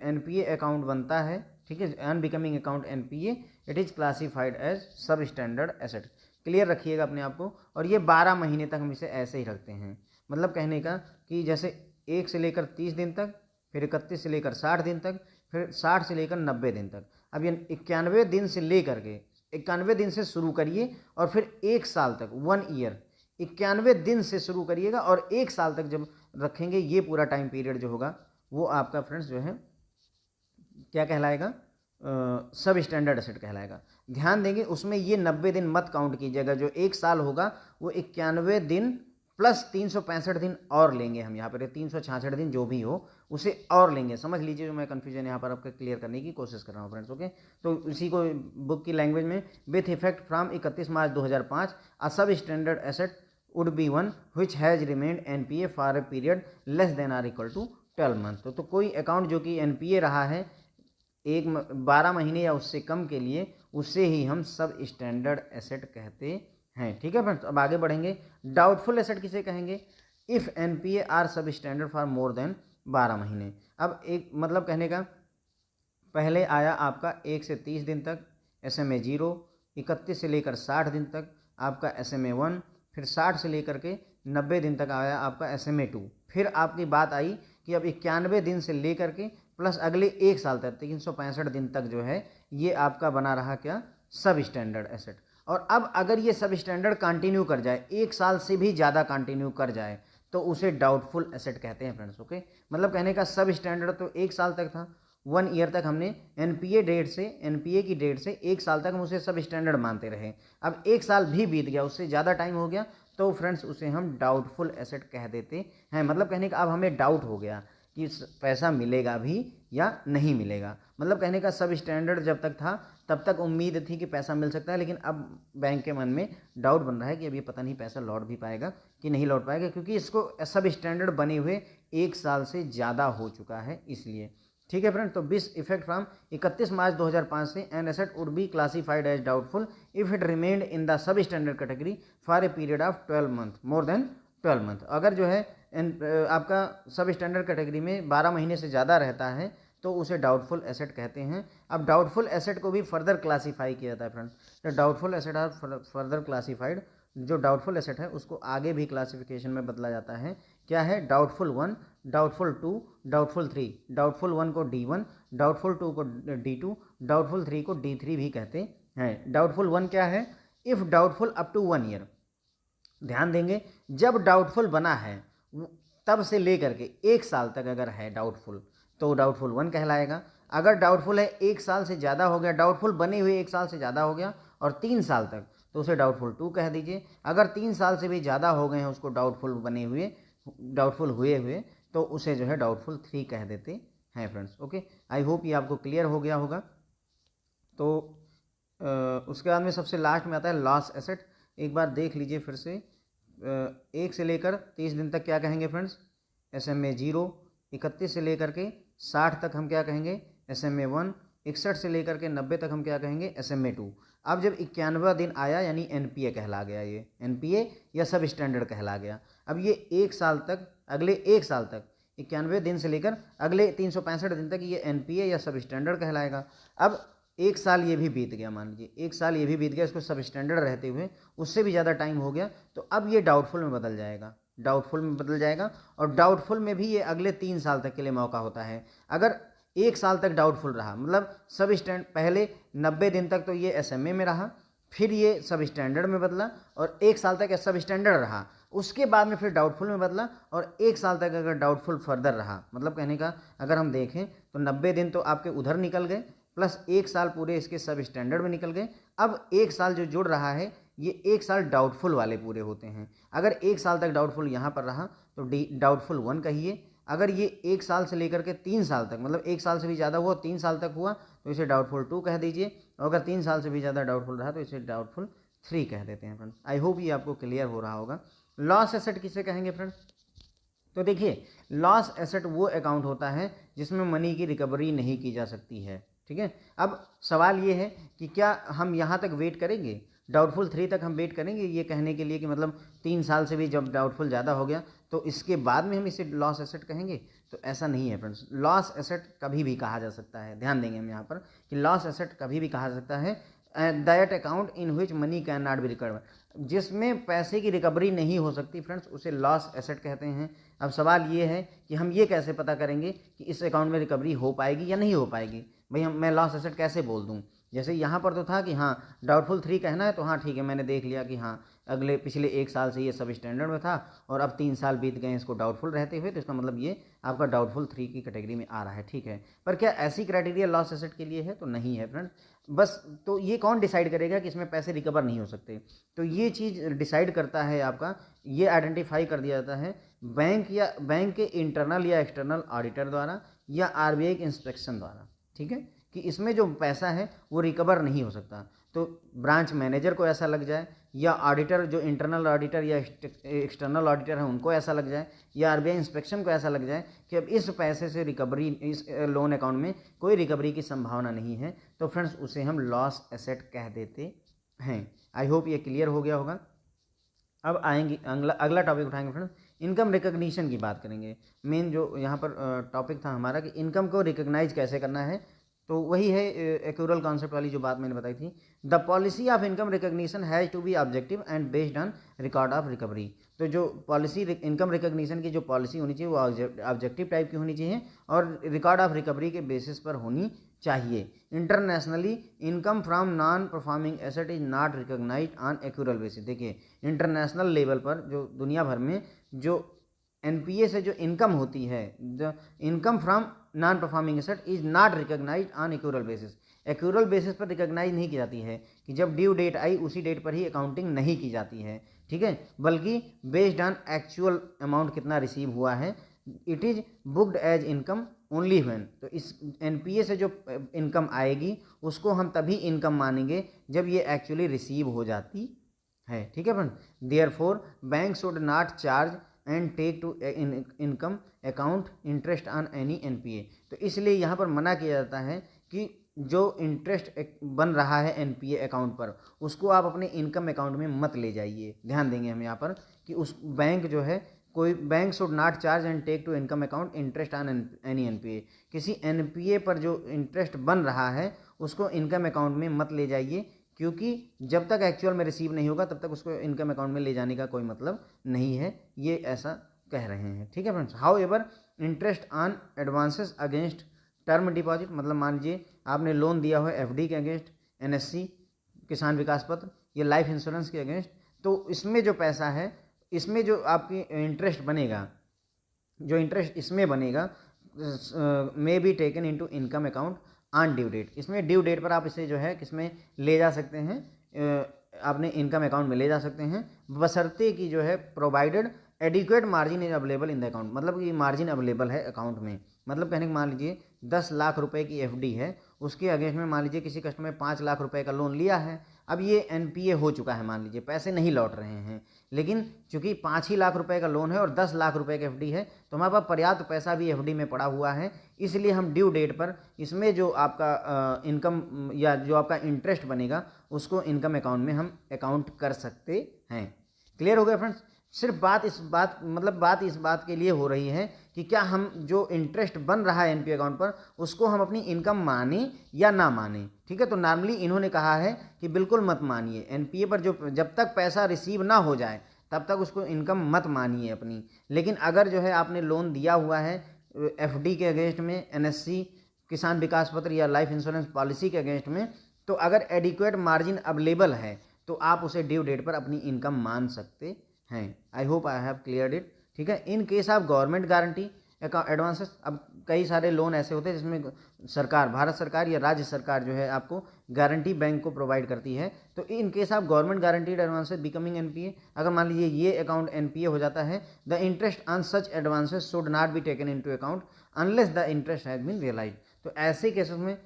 NPA अकाउंट बनता है, ठीक है, on becoming account NPA, it is classified as substandard asset. Clear रखिएगा अपने आप को। और ये 12 महीने तक हम इसे ऐसे ही रखते हैं। मतलब कहने का कि जैसे 1 से लेकर 30 दिन तक, फिर 31 से लेकर 60 दिन तक, फिर 60 से लेकर 90 दिन तक। अब ये 91 दिन से लेकर के 91 दिन से शुरू करिए और फिर 1 साल तक, 1 ईयर, 91 दिन से शुरू करिएगा और 1 साल तक जब रखेंगे, ये पूरा टाइम पीरियड जो होगा वो आपका फ्रेंड्स जो है क्या कहलाएगा? सब स्टैंडर्ड एसेट कहलाएगा। ध्यान देंगे उसमें ये 90 दिन मत काउंट कीजिएगा, जो 1 साल होगा वो 91 दिन प्लस 365 दिन और लेंगे हम यहाँ पर, 366 दिन जो भी हो उसे और लेंगे। समझ लीजिए, जो मैं कन्फ्यूजन यहाँ पर आपका क्लियर करने की कोशिश कर रहा हूँ फ्रेंड्स। ओके, तो इसी को बुक की लैंग्वेज में, with effect from 31 March 2005 a substandard asset would be one which has remained NPA for a period less than or equal to 12 month. तो कोई अकाउंट जो कि एनपीए रहा है 12 महीने या उससे कम के लिए, उससे ही हम सब स्टैंडर्ड एसेट कहते हैं। ठीक है फ्रेंड्स, अब आगे बढ़ेंगे। डाउटफुल एसेट किसे कहेंगे? इफ़ एनपीए आर सब स्टैंडर्ड फॉर मोर देन 12 महीने। अब एक मतलब कहने का, पहले आया आपका 1 से 30 दिन तक SMA 0, 31 से लेकर 60 दिन तक आपका SMA 1, फिर 60 से लेकर के 90 दिन तक आया आपका SMA 2। फिर आपकी बात आई कि अब 91 दिन से लेकर के प्लस अगले 1 साल तक 365 दिन तक जो है ये आपका बना रहा क्या? सब स्टैंडर्ड एसेट। और अब अगर ये सब स्टैंडर्ड कंटिन्यू कर जाए, 1 साल से भी ज़्यादा कंटिन्यू कर जाए, तो उसे डाउटफुल एसेट कहते हैं फ्रेंड्स। ओके, मतलब कहने का सब स्टैंडर्ड तो 1 साल तक था, 1 ईयर तक हमने एनपीए की डेट से 1 साल तक हम उसे सब स्टैंडर्ड मानते रहे। अब 1 साल भी बीत गया, उससे ज़्यादा टाइम हो गया, तो फ्रेंड्स उसे हम डाउटफुल एसेट कह देते हैं। मतलब कहने का अब हमें डाउट हो गया कि पैसा मिलेगा भी या नहीं मिलेगा। मतलब कहने का सब स्टैंडर्ड जब तक था तब तक उम्मीद थी कि पैसा मिल सकता है, लेकिन अब बैंक के मन में डाउट बन रहा है कि अभी पता नहीं पैसा लौट भी पाएगा कि नहीं लौट पाएगा, क्योंकि इसको सब स्टैंडर्ड बने हुए 1 साल से ज़्यादा हो चुका है इसलिए। ठीक है फ्रेंड, तो बिस इफेक्ट फ्रॉम 31 मार्च 2005 से an asset would be classified as doubtful if it remained in the substandard category for a period of 12 month, more than 12 month. अगर जो है आपका सब स्टैंडर्ड कैटेगरी में 12 महीने से ज़्यादा रहता है तो उसे डाउटफुल एसेट कहते हैं। अब डाउटफुल एसेट को भी फर्दर क्लासीफाई किया जाता है फ्रेंड्स। तो doubtful asset are further classified, जो डाउटफुल एसेट है उसको आगे भी क्लासिफिकेशन में बदला जाता है। क्या है? Doubtful 1, doubtful 2, doubtful 3। डाउटफुल 1 को D1, डाउटफुल 2 को D2, डाउटफुल 3 को D3 भी कहते हैं। डाउटफुल 1 क्या है? If doubtful up to 1 year. ध्यान देंगे, जब डाउटफुल बना है तब से लेकर के 1 साल तक अगर है डाउटफुल तो डाउटफुल 1 कहलाएगा। अगर डाउटफुल है 1 साल से ज़्यादा हो गया, डाउटफुल बने हुए 1 साल से ज़्यादा हो गया और 3 साल तक, तो उसे डाउटफुल 2 कह दीजिए। अगर 3 साल से भी ज़्यादा हो गए हैं उसको डाउटफुल बने हुए, डाउटफुल हुए तो उसे जो है डाउटफुल 3 कह देते हैं फ्रेंड्स। ओके, आई होप ये आपको क्लियर हो गया होगा। तो उसके बाद में सबसे लास्ट में आता है लॉस एसेट। एक बार देख लीजिए फिर से, 1 से लेकर 30 दिन तक क्या कहेंगे फ्रेंड्स? SMA 0। 31 से लेकर के 60 तक हम क्या कहेंगे? SMA 1। 61 से लेकर के 90 तक हम क्या कहेंगे? SMA 2। अब जब 91वां दिन आया यानी NPA कहला गया, ये NPA या सब स्टैंडर्ड कहला गया। अब ये 1 साल तक, अगले 1 साल तक 91 दिन से लेकर अगले 365 दिन तक ये NPA या सब स्टैंडर्ड कहलाएगा। अब 1 साल ये भी बीत गया, मान लीजिए 1 साल ये भी बीत गया, इसको सब स्टैंडर्ड रहते हुए उससे भी ज़्यादा टाइम हो गया, तो अब ये डाउटफुल में बदल जाएगा। डाउटफुल में बदल जाएगा और डाउटफुल में भी ये अगले 3 साल तक के लिए मौका होता है। अगर 1 साल तक डाउटफुल रहा, मतलब सब स्टैंड, पहले 90 दिन तक तो ये SMA में रहा, फिर ये सब स्टैंडर्ड में बदला और 1 साल तक सब स्टैंडर्ड रहा, उसके बाद में फिर डाउटफुल में बदला और 1 साल तक अगर डाउटफुल फर्दर रहा, मतलब कहने का अगर हम देखें तो 90 दिन तो आपके उधर निकल गए प्लस 1 साल पूरे इसके सब स्टैंडर्ड में निकल गए। अब 1 साल जो जुड़ रहा है ये 1 साल डाउटफुल वाले पूरे होते हैं। अगर 1 साल तक डाउटफुल यहाँ पर रहा तो डाउटफुल 1 कहिए। अगर ये 1 साल से लेकर के 3 साल तक, मतलब 1 साल से भी ज़्यादा हुआ, 3 साल तक हुआ, तो इसे डाउटफुल 2 कह दीजिए। और अगर 3 साल से भी ज़्यादा डाउटफुल रहा तो इसे डाउटफुल 3 कह देते हैं फ्रेंड्स। आई होप ये आपको क्लियर हो रहा होगा। लॉस एसेट किसे कहेंगे फ्रेंड्स? तो देखिए, लॉस एसेट वो अकाउंट होता है जिसमें मनी की रिकवरी नहीं की जा सकती है। ठीक है, अब सवाल ये है कि क्या हम यहाँ तक वेट करेंगे, डाउटफुल 3 तक हम वेट करेंगे ये कहने के लिए कि मतलब 3 साल से भी जब डाउटफुल ज़्यादा हो गया तो इसके बाद में हम इसे लॉस एसेट कहेंगे? तो ऐसा नहीं है फ्रेंड्स। लॉस एसेट कभी भी कहा जा सकता है, ध्यान देंगे हम यहाँ पर कि लॉस एसेट कभी भी कहा जा सकता है that account in which money can not be recover, जिसमें पैसे की रिकवरी नहीं हो सकती फ्रेंड्स, उसे लॉस एसेट कहते हैं। अब सवाल ये है कि हम ये कैसे पता करेंगे कि इस अकाउंट में रिकवरी हो पाएगी या नहीं हो पाएगी? भाई मैं लॉस एसेट कैसे बोल दूँ? जैसे यहाँ पर तो था कि हाँ डाउटफुल 3 कहना है, तो हाँ ठीक है, मैंने देख लिया कि हाँ अगले पिछले 1 साल से ये सब स्टैंडर्ड में था और अब 3 साल बीत गए इसको डाउटफुल रहते हुए, तो इसका मतलब ये आपका डाउटफुल 3 की कैटेगरी में आ रहा है, ठीक है। पर क्या ऐसी क्राइटेरिया लॉस एसेट के लिए है? तो नहीं है फ्रेंड। बस तो ये कौन डिसाइड करेगा कि इसमें पैसे रिकवर नहीं हो सकते? तो ये चीज़ डिसाइड करता है आपका, ये आइडेंटिफाई कर दिया जाता है बैंक के इंटरनल या एक्सटर्नल ऑडिटर द्वारा या आरबीआई के इंस्पेक्शन द्वारा, ठीक है, कि इसमें जो पैसा है वो रिकवर नहीं हो सकता। तो ब्रांच मैनेजर को ऐसा लग जाए या ऑडिटर जो इंटरनल ऑडिटर या एक्सटर्नल ऑडिटर है उनको ऐसा लग जाए या आरबीआई इंस्पेक्शन को ऐसा लग जाए कि अब इस पैसे से रिकवरी, इस लोन अकाउंट में कोई रिकवरी की संभावना नहीं है, तो फ्रेंड्स उसे हम लॉस एसेट कह देते हैं। आई होप ये क्लियर हो गया होगा। अब आएंगे अगला टॉपिक उठाएंगे फ्रेंड्स, इनकम रिकग्निशन की बात करेंगे। मेन जो यहाँ पर टॉपिक था हमारा कि इनकम को रिकग्नाइज कैसे करना है, तो वही है एक्यूरल कॉन्सेप्ट वाली जो बात मैंने बताई थी। The policy of income recognition has to be objective and based on record of recovery. तो जो पॉलिसी इनकम रिकग्निशन की जो पॉलिसी होनी चाहिए वो ऑब्जेक्टिव टाइप की होनी चाहिए और रिकॉर्ड ऑफ रिकवरी के बेसिस पर होनी चाहिए। Internationally income from non performing asset is not recognised on accrual basis. देखिए इंटरनेशनल लेवल पर जो दुनिया भर में जो एनपीए से जो इनकम होती है, the income from non performing asset is not recognised on accrual basis. Accrual basis पर रिकग्नाइज नहीं की जाती है कि जब ड्यू डेट आई उसी डेट पर ही अकाउंटिंग नहीं की जाती है, ठीक है, बल्कि बेस्ड ऑन एक्चुअल अमाउंट कितना रिसीव हुआ है। It is booked as income only when. तो इस एनपीए से जो इनकम आएगी उसको हम तभी इनकम मानेंगे जब ये एक्चुअली रिसीव हो जाती है, ठीक है friend. Therefore bank should not charge and take to income account interest on any NPA. तो इसलिए यहाँ पर मना किया जाता है कि जो इंटरेस्ट बन रहा है एनपीए अकाउंट पर उसको आप अपने इनकम अकाउंट में मत ले जाइए। ध्यान देंगे हम यहाँ पर कि उस बैंक जो है, कोई bank should not charge and take to income account interest on any NPA. किसी एनपीए पर जो इंटरेस्ट बन रहा है उसको इनकम अकाउंट में मत ले जाइए, क्योंकि जब तक एक्चुअल में रिसीव नहीं होगा तब तक उसको इनकम अकाउंट में ले जाने का कोई मतलब नहीं है, ये ऐसा कह रहे हैं, ठीक है friends. How ever interest on advances against term deposit, मतलब मान लीजिए आपने लोन दिया हो एफडी के अगेंस्ट, एनएससी, किसान विकास पत्र या लाइफ इंश्योरेंस के अगेंस्ट, तो इसमें जो पैसा है, इसमें जो आपकी इंटरेस्ट बनेगा, जो इंटरेस्ट इसमें बनेगा may be taken into income account on due date. इसमें ड्यू डेट पर आप इसे जो है किसमें ले जा सकते हैं, अपने इनकम अकाउंट में ले जा सकते हैं, बशर्ते कि जो है provided adequate margin is available in the account. मतलब कि मार्जिन अवेलेबल है अकाउंट में। मतलब कहने के मान लीजिए 10 लाख रुपए की एफडी है, उसके अगेंस्ट में मान लीजिए किसी कस्टमर ने 5 लाख रुपए का लोन लिया है। अब ये एनपीए हो चुका है, मान लीजिए पैसे नहीं लौट रहे हैं, लेकिन चूंकि 5 ही लाख रुपए का लोन है और 10 लाख रुपए की एफडी है, तो हमारे पास पर्याप्त पैसा भी एफडी में पड़ा हुआ है। इसलिए हम ड्यू डेट पर इसमें जो आपका इनकम या जो आपका इंटरेस्ट बनेगा उसको इनकम अकाउंट में हम अकाउंट कर सकते हैं। क्लियर हो गया फ्रेंड्स। सिर्फ बात इस बात के लिए हो रही है कि क्या हम जो इंटरेस्ट बन रहा है एनपीए अकाउंट पर उसको हम अपनी इनकम माने या ना माने, ठीक है। तो नॉर्मली इन्होंने कहा है कि बिल्कुल मत मानिए एनपीए पर, जो जब तक पैसा रिसीव ना हो जाए तब तक उसको इनकम मत मानिए अपनी। लेकिन अगर जो है आपने लोन दिया हुआ है एफडी के अगेंस्ट में, एनएससी, किसान विकास पत्र या लाइफ इंश्योरेंस पॉलिसी के अगेंस्ट में, तो अगर एडिक्वेट मार्जिन अवेलेबल है तो आप उसे ड्यू डेट पर अपनी इनकम मान सकते हैं। I hope I have cleared it, ठीक है। इन case of government guarantee advances, अब कई सारे लोन ऐसे होते हैं जिसमें सरकार, भारत सरकार या राज्य सरकार जो है आपको गारंटी बैंक को प्रोवाइड करती है। तो in case of government guaranteed advances becoming NPA, अगर मान लीजिए ये अकाउंट एनपीए हो जाता है, the interest on such advances should not be taken into account unless the interest has been realised. तो ऐसे केसेस में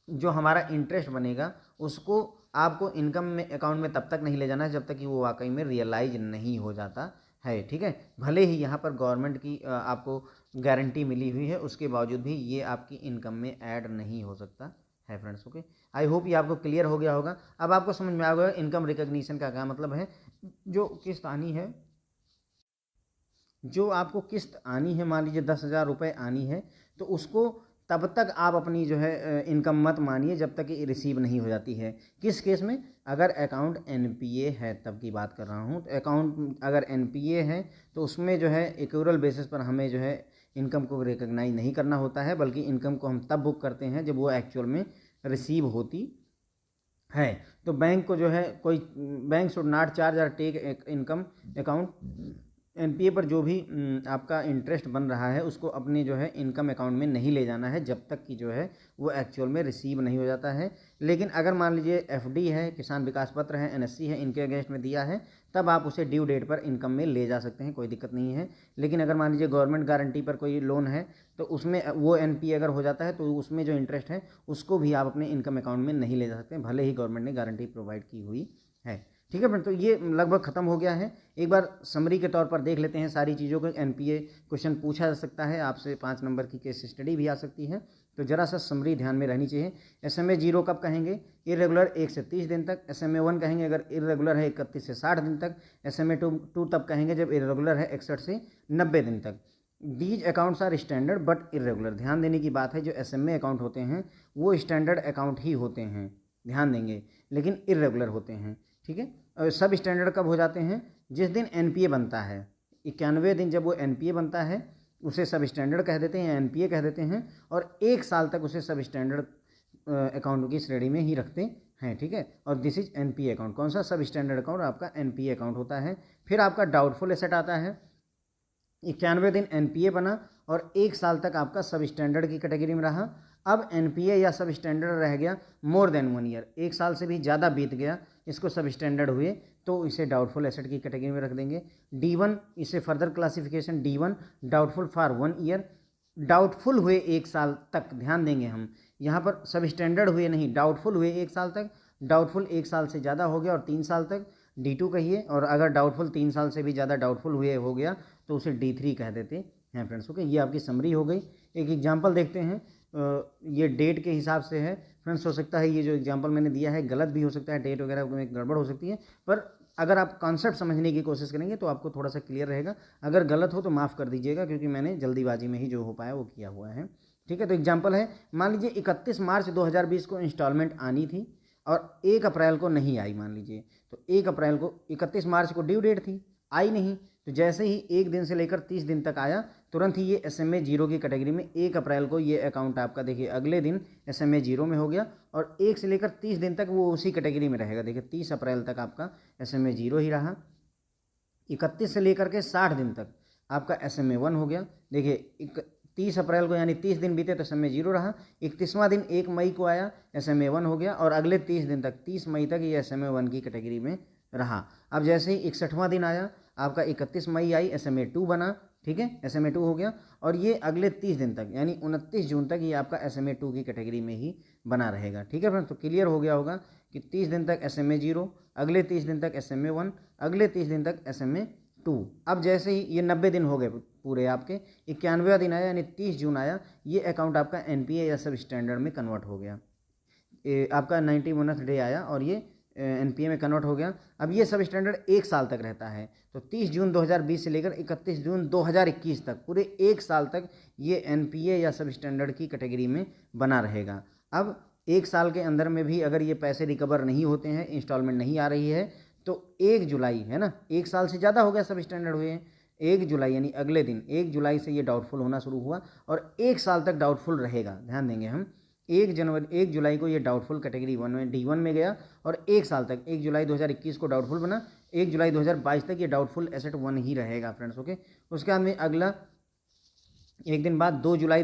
जो हमारा इंटरेस्ट बनेगा उसको आपको इनकम में अकाउंट में तब तक नहीं ले जाना है जब तक कि वो वाकई में रियलाइज नहीं हो जाता है, ठीक है। भले ही यहाँ पर गवर्नमेंट की आपको गारंटी मिली हुई है, उसके बावजूद भी ये आपकी इनकम में ऐड नहीं हो सकता है फ्रेंड्स। ओके, आई होप ये आपको क्लियर हो गया होगा। अब आपको समझ में आ गया इनकम रिकग्निशन का क्या मतलब है। जो किस्त आनी है, जो आपको किस्त आनी है, मान लीजिए 10,000 रुपये आनी है, तो उसको तब तक आप अपनी जो है इनकम मत मानिए जब तक कि रिसीव नहीं हो जाती है। किस केस में? अगर अकाउंट एनपीए है तब की बात कर रहा हूँ। तो अकाउंट अगर एनपीए है तो उसमें जो है एक्यूरल बेसिस पर हमें जो है इनकम को रिकग्नाइज नहीं करना होता है, बल्कि इनकम को हम तब बुक करते हैं जब वो एक्चुअल में रिसीव होती है तो बैंक को जो है कोई बैंक शुड नॉट चार्ज और टेक इनकम अकाउंट एनपीए पर जो भी आपका इंटरेस्ट बन रहा है उसको अपने जो है इनकम अकाउंट में नहीं ले जाना है जब तक कि जो है वो एक्चुअल में रिसीव नहीं हो जाता है। लेकिन अगर मान लीजिए एफडी है, किसान विकास पत्र है, एनएससी है, इनके अगेंस्ट में दिया है तब आप उसे ड्यू डेट पर इनकम में ले जा सकते हैं, कोई दिक्कत नहीं है। लेकिन अगर मान लीजिए गवर्नमेंट गारंटी पर कोई लोन है तो उसमें वो एनपीए अगर हो जाता है तो उसमें जो इंटरेस्ट है उसको भी आप अपने इनकम अकाउंट में नहीं ले जा सकते, भले ही गवर्नमेंट ने गारंटी प्रोवाइड की हुई है। ठीक है फ्रेंड, तो ये लगभग खत्म हो गया है। एक बार समरी के तौर पर देख लेते हैं सारी चीज़ों को। एनपीए क्वेश्चन पूछा जा सकता है आपसे, 5 नंबर की केस स्टडी भी आ सकती है, तो जरा सा समरी ध्यान में रहनी चाहिए। SMA 0 कब कहेंगे? इरेगुलर 1 से 30 दिन तक। SMA 1 कहेंगे अगर इरेगुलर है 31 से 60 दिन तक। SMA 2 तब कहेंगे जब इरेगुलर है 61 से 90 दिन तक। These accounts are standard but irregular. ध्यान देने की बात है, जो SMA अकाउंट होते हैं वो स्टैंडर्ड अकाउंट ही होते हैं, ध्यान देंगे, लेकिन इरेगुलर होते हैं। ठीक है, और सब स्टैंडर्ड कब हो जाते हैं? जिस दिन एनपीए बनता है, 91वें दिन जब वो एनपीए बनता है उसे सब स्टैंडर्ड कह देते हैं या एनपीए कह देते हैं, और 1 साल तक उसे सब स्टैंडर्ड अकाउंट की श्रेणी में ही रखते हैं। ठीक है, और दिस इज एनपीए अकाउंट। कौन सा? सब स्टैंडर्ड अकाउंट आपका एनपीए अकाउंट होता है। फिर आपका डाउटफुल एसेट आता है। 91वें दिन एनपीए बना और 1 साल तक आपका सब स्टैंडर्ड की कैटेगरी में रहा। अब एनपीए या सब स्टैंडर्ड रह गया मोर देन 1 ईयर, 1 साल से भी ज़्यादा बीत गया, इसको सब स्टैंडर्ड हुए तो इसे डाउटफुल एसेट की कैटेगरी में रख देंगे। D1, इसे further classification D1 doubtful for 1 year. Doubtful हुए 1 साल तक, ध्यान देंगे हम यहाँ पर सब स्टैंडर्ड हुए नहीं, डाउटफुल हुए 1 साल तक। डाउटफुल 1 साल से ज़्यादा हो गया और 3 साल तक D2 कहिए, और अगर डाउटफुल 3 साल से भी ज़्यादा डाउटफुल हुए हो गया तो उसे D3 कह देते हैं फ्रेंड्स। ओके, ये आपकी समरी हो गई। एक एग्जाम्पल देखते हैं, ये डेट के हिसाब से है फ्रेंड्स। हो सकता है ये जो एग्जांपल मैंने दिया है गलत भी हो सकता है, डेट वगैरह में गड़बड़ हो सकती है, पर अगर आप कॉन्सेप्ट समझने की कोशिश करेंगे तो आपको थोड़ा सा क्लियर रहेगा। अगर गलत हो तो माफ़ कर दीजिएगा, क्योंकि मैंने जल्दीबाजी में ही जो हो पाया वो किया हुआ है। ठीक है, तो एग्जाम्पल है, मान लीजिए 31 मार्च 2020 को इंस्टॉलमेंट आनी थी और 1 अप्रैल को नहीं आई, मान लीजिए। तो 1 अप्रैल को, 31 मार्च को ड्यू डेट थी, आई नहीं, तो जैसे ही 1 दिन से लेकर 30 दिन तक आया तुरंत ही ये SMA 0 की कैटेगरी में 1 अप्रैल को ये अकाउंट आपका देखिए अगले दिन SMA 0 में हो गया, और 1 से लेकर 30 दिन तक वो उसी कैटेगरी में रहेगा। देखिए 30 अप्रैल तक आपका SMA 0 ही रहा, 31 से लेकर के 60 दिन तक आपका SMA 1 हो गया। देखिए 30 अप्रैल को यानी 30 दिन बीते तो SMA 0 रहा, 31वां दिन 1 मई को आया SMA 1 हो गया, और अगले 30 दिन तक 30 मई तक ये SMA 1 की कैटेगरी में रहा। अब जैसे ही 61वां दिन आया आपका 31 मई आई, SMA 2 बना। ठीक है, SMA 2 हो गया, और ये अगले 30 दिन तक यानी 29 जून तक ये आपका SMA 2 की कैटेगरी में ही बना रहेगा। ठीक है फ्रेंड्स, तो क्लियर हो गया होगा कि 30 दिन तक SMA 0, अगले 30 दिन तक SMA 1, अगले 30 दिन तक SMA 2। अब जैसे ही ये 90 दिन हो गए पूरे आपके, 91वां दिन आया यानी 30 जून आया, ये अकाउंट आपका एनपीए या सब स्टैंडर्ड में कन्वर्ट हो गया। आपका 91th डे आया और ये एनपीए में कन्वर्ट हो गया। अब ये सब स्टैंडर्ड 1 साल तक रहता है, तो 30 जून 2020 से लेकर 31 जून 2021 तक पूरे 1 साल तक ये एनपीए या सब स्टैंडर्ड की कैटेगरी में बना रहेगा। अब 1 साल के अंदर में भी अगर ये पैसे रिकवर नहीं होते हैं, इंस्टॉलमेंट नहीं आ रही है, तो 1 जुलाई है ना, 1 साल से ज़्यादा हो गया सब स्टैंडर्ड हुए, 1 जुलाई यानी अगले दिन 1 जुलाई से ये डाउटफुल होना शुरू हुआ और 1 साल तक डाउटफुल रहेगा। ध्यान देंगे हम, 1 जुलाई को ये डाउटफुल कैटेगरी 1 में D1 में गया, और 1 साल तक 1 जुलाई 2021 को डाउटफुल बना, 1 जुलाई 2022 तक ये डाउटफुल एसेट 1 ही रहेगा फ्रेंड्स। ओके, उसके बाद में अगला एक दिन बाद 2 जुलाई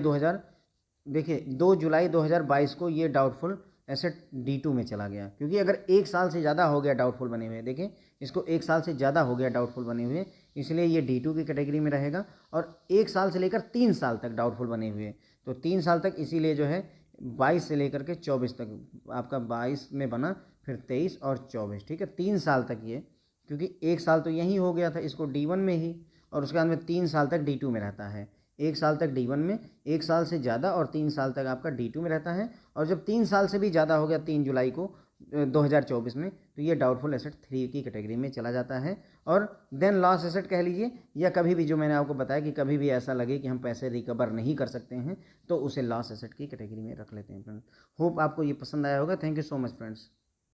2022 को ये डाउटफुल एसेट D2 में चला गया, क्योंकि अगर 1 साल से ज़्यादा हो गया डाउटफुल बने हुए, देखें इसको 1 साल से ज़्यादा हो गया डाउटफुल बने हुए, इसलिए ये D2 की कैटेगरी में रहेगा। और 1 साल से लेकर 3 साल तक डाउटफुल बने हुए, तो 3 साल तक, इसीलिए जो है 22 से लेकर के 24 तक आपका 22 में बना, फिर 23 और 24। ठीक है, 3 साल तक ये, क्योंकि 1 साल तो यहीं हो गया था इसको D1 में ही, और उसके बाद में 3 साल तक D2 में रहता है। 1 साल तक D1 में, 1 साल से ज़्यादा, और 3 साल तक आपका D2 में रहता है। और जब 3 साल से भी ज़्यादा हो गया 3 जुलाई को 2024 में, तो ये डाउटफुल एसेट 3 की कैटेगरी में चला जाता है। और देन लॉस एसेट कह लीजिए, या कभी भी जो मैंने आपको बताया कि कभी भी ऐसा लगे कि हम पैसे रिकवर नहीं कर सकते हैं, तो उसे लॉस एसेट की कैटेगरी में रख लेते हैं फ्रेंड्स। होप आपको ये पसंद आया होगा। Thank you so much friends.